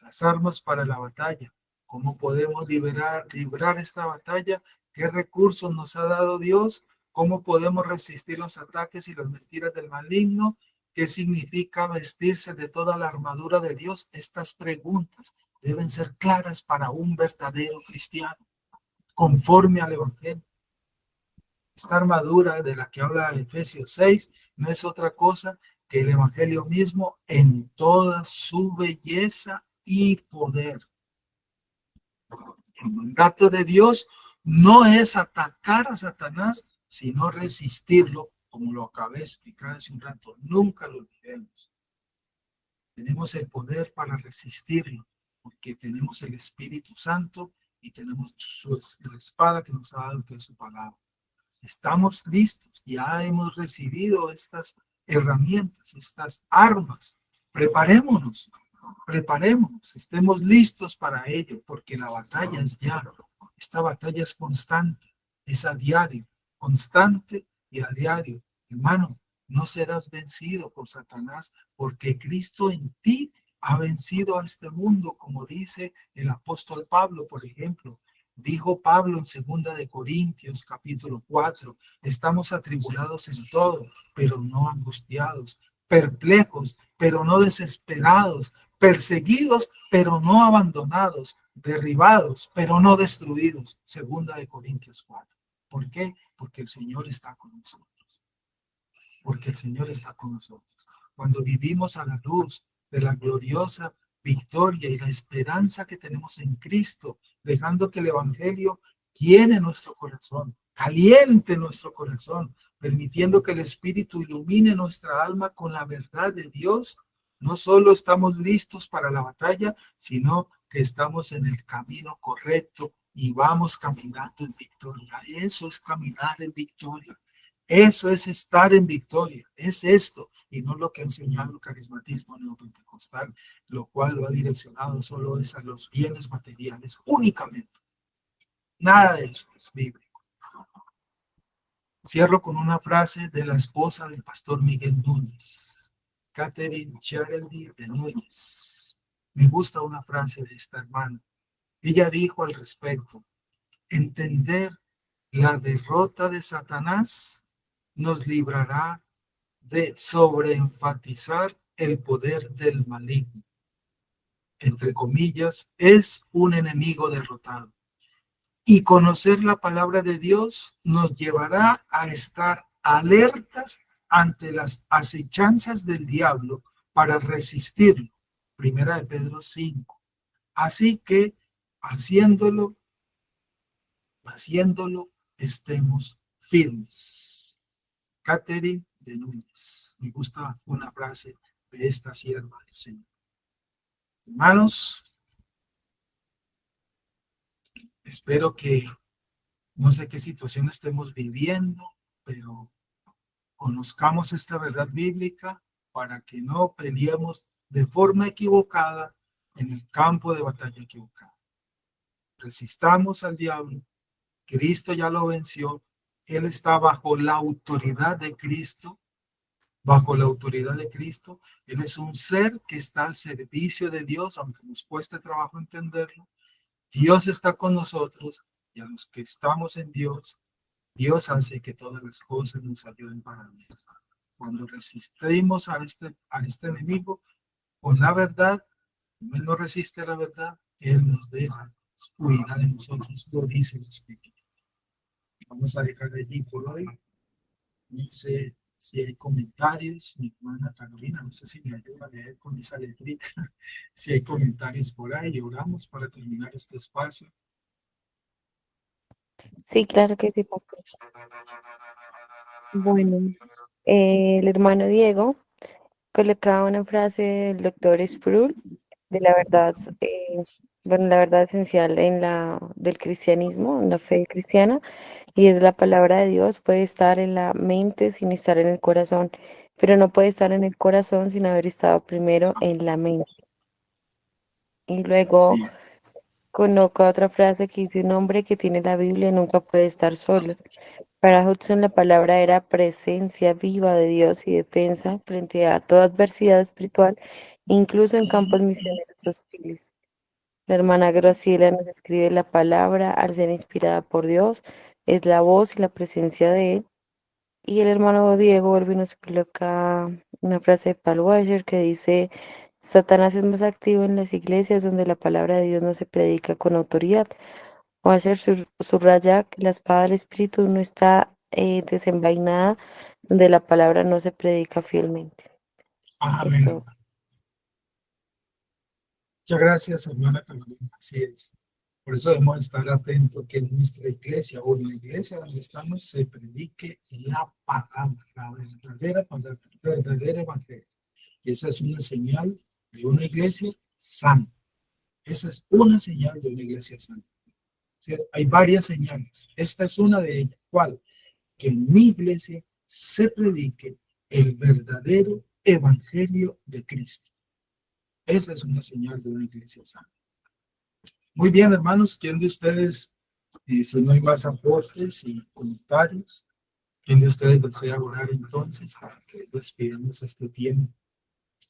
Las armas para la batalla. ¿Cómo podemos librar esta batalla? ¿Qué recursos nos ha dado Dios? ¿Cómo podemos resistir los ataques y las mentiras del maligno? ¿Qué significa vestirse de toda la armadura de Dios? Estas preguntas deben ser claras para un verdadero cristiano, conforme al Evangelio. Esta armadura de la que habla Efesios 6 no es otra cosa que el Evangelio mismo en toda su belleza y poder. El mandato de Dios no es atacar a Satanás, sino resistirlo, como lo acabé de explicar hace un rato. Nunca lo olvidemos. Tenemos el poder para resistirlo, porque tenemos el Espíritu Santo y tenemos la espada que nos ha dado, que es su palabra. Estamos listos, ya hemos recibido estas herramientas, estas armas. Preparémonos, estemos listos para ello, porque la batalla es ya. Esta batalla es constante, es a diario, constante y a diario. Hermano, no serás vencido por Satanás, porque Cristo en ti ha vencido a este mundo, como dice el apóstol Pablo, por ejemplo. Dijo Pablo en 2 de Corintios, capítulo 4, estamos atribulados en todo, pero no angustiados, perplejos, pero no desesperados, perseguidos, pero no abandonados, derribados, pero no destruidos. 2 de Corintios 4. ¿Por qué? Porque el Señor está con nosotros. Porque el Señor está con nosotros. Cuando vivimos a la luz de la gloriosa victoria y la esperanza que tenemos en Cristo, dejando que el Evangelio llene nuestro corazón, caliente nuestro corazón, permitiendo que el Espíritu ilumine nuestra alma con la verdad de Dios, no solo estamos listos para la batalla, sino que estamos en el camino correcto y vamos caminando en victoria. Eso es caminar en victoria. Eso es estar en victoria. Es esto y no lo que ha enseñado el carismatismo neopentecostal, lo cual lo ha direccionado solo es a los bienes materiales únicamente. Nada de eso es bíblico. Cierro con una frase de la esposa del pastor Miguel Núñez, Catherine Chereldy de Núñez. Me gusta una frase de esta hermana. Ella dijo al respecto: entender la derrota de Satanás nos librará de sobreenfatizar el poder del maligno. Entre comillas, es un enemigo derrotado. Y conocer la palabra de Dios nos llevará a estar alertas ante las acechanzas del diablo para resistirlo. 1 de Pedro 5. Así que haciéndolo, estemos firmes. Catherine de Núñez. Me gusta una frase de esta sierva del Señor. Hermanos, espero que no sé qué situación estemos viviendo, pero conozcamos esta verdad bíblica para que no peleemos de forma equivocada en el campo de batalla equivocado. Resistamos al diablo. Cristo ya lo venció. Él está bajo la autoridad de Cristo. Bajo la autoridad de Cristo. Él es un ser que está al servicio de Dios, aunque nos cueste trabajo entenderlo. Dios está con nosotros y a los que estamos en Dios, Dios hace que todas las cosas nos ayuden para bien. Cuando resistimos a este enemigo con la verdad, Él no resiste la verdad, Él nos deja, huirá de nosotros, lo dice el Espíritu. Vamos a dejar allí por hoy. No sé si hay comentarios, mi hermana Carolina, no sé si me ayuda a leer con esa letrita, si hay comentarios por ahí, oramos para terminar este espacio. Sí, claro que sí, pastor. Bueno, el hermano Diego colocaba una frase del doctor Sproul de la verdad, la verdad esencial del cristianismo, en la fe cristiana, y es la palabra de Dios puede estar en la mente sin estar en el corazón, pero no puede estar en el corazón sin haber estado primero en la mente. Y luego Sí. coloca otra frase que dice: un hombre que tiene la Biblia nunca puede estar solo. Para Hudson la palabra era presencia viva de Dios y defensa frente a toda adversidad espiritual, incluso en campos misioneros hostiles. La hermana Graciela nos escribe la palabra al ser inspirada por Dios, es la voz y la presencia de Él. Y el hermano Diego vuelve y nos coloca una frase de Paul Washer que dice, Satanás es más activo en las iglesias donde la palabra de Dios no se predica con autoridad. Washer subraya que la espada del Espíritu no está desenvainada donde la palabra no se predica fielmente. Amén. Esto. Muchas gracias, hermana Carolina. Así es. Por eso debemos estar atentos que en nuestra iglesia o en la iglesia donde estamos se predique la palabra, la verdadera palabra, el verdadero evangelio. Y esa es una señal de una iglesia sana. Esa es una señal de una iglesia sana. ¿Cierto? Hay varias señales. Esta es una de ellas. ¿Cuál? Que en mi iglesia se predique el verdadero evangelio de Cristo. Esa es una señal de una iglesia sana. Muy bien, hermanos, ¿quién de ustedes, si no hay más aportes y comentarios, quién de ustedes desea orar entonces para que despidamos este tiempo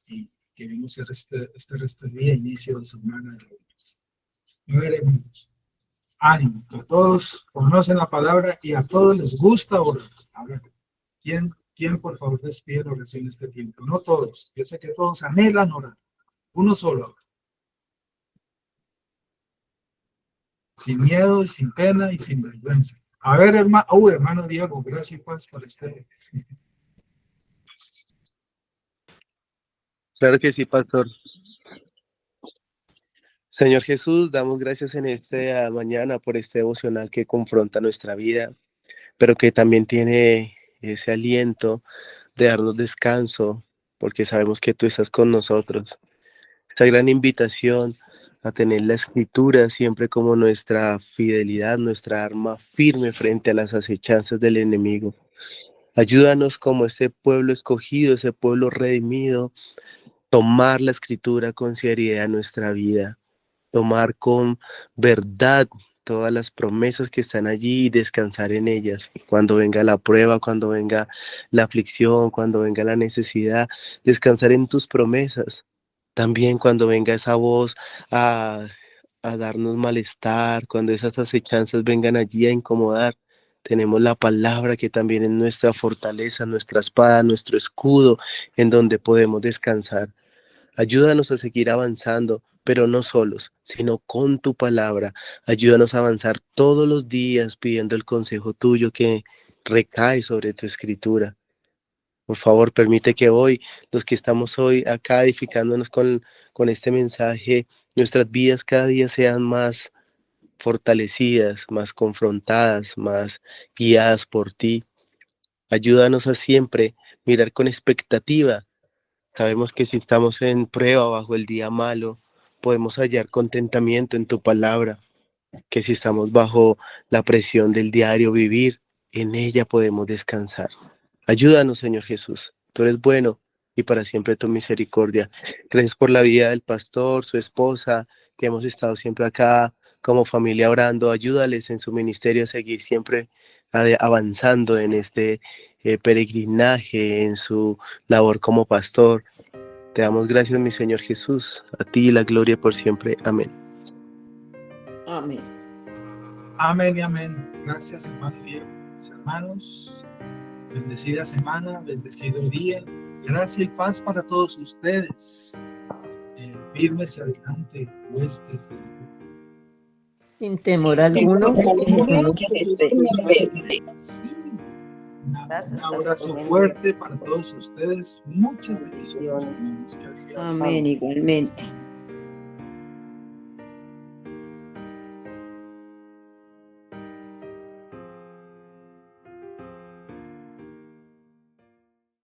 y que vemos este resto de día, inicio de semana de la iglesia? No veremos. Ánimo, que todos conocen la palabra y a todos les gusta orar. Ahora, ¿quién por favor despide la oración en este tiempo? No todos, yo sé que todos anhelan orar. Uno solo. Sin miedo y sin pena y sin vergüenza. A ver, hermano Diego, gracias y paz por este. Claro que sí, pastor. Señor Jesús, damos gracias en esta mañana por este devocional que confronta nuestra vida, pero que también tiene ese aliento de darnos descanso, porque sabemos que tú estás con nosotros. Esta gran invitación a tener la escritura siempre como nuestra fidelidad, nuestra arma firme frente a las acechanzas del enemigo. Ayúdanos como ese pueblo escogido, ese pueblo redimido, tomar la escritura con seriedad en nuestra vida, tomar con verdad todas las promesas que están allí y descansar en ellas. Cuando venga la prueba, cuando venga la aflicción, cuando venga la necesidad, descansar en tus promesas. También cuando venga esa voz a darnos malestar, cuando esas acechanzas vengan allí a incomodar, tenemos la palabra que también es nuestra fortaleza, nuestra espada, nuestro escudo, en donde podemos descansar. Ayúdanos a seguir avanzando, pero no solos, sino con tu palabra. Ayúdanos a avanzar todos los días pidiendo el consejo tuyo que recae sobre tu escritura. Por favor, permite que hoy, los que estamos hoy acá edificándonos con este mensaje, nuestras vidas cada día sean más fortalecidas, más confrontadas, más guiadas por ti. Ayúdanos a siempre mirar con expectativa. Sabemos que si estamos en prueba bajo el día malo, podemos hallar contentamiento en tu palabra, que si estamos bajo la presión del diario vivir, en ella podemos descansar. Ayúdanos, Señor Jesús. Tú eres bueno y para siempre tu misericordia. Gracias por la vida del pastor, su esposa, que hemos estado siempre acá como familia orando. Ayúdales en su ministerio a seguir siempre avanzando en este peregrinaje, en su labor como pastor. Te damos gracias, mi Señor Jesús. A ti la gloria por siempre. Amén. Amén. Amén y amén. Gracias, hermano Diego. Mis hermanos, bendecida semana, bendecido día. Gracia y paz para todos ustedes. Firmes adelante, huestes de Sin temor alguno, Gracias, un abrazo fuerte para todos ustedes. Muchas bendiciones. amén, igualmente.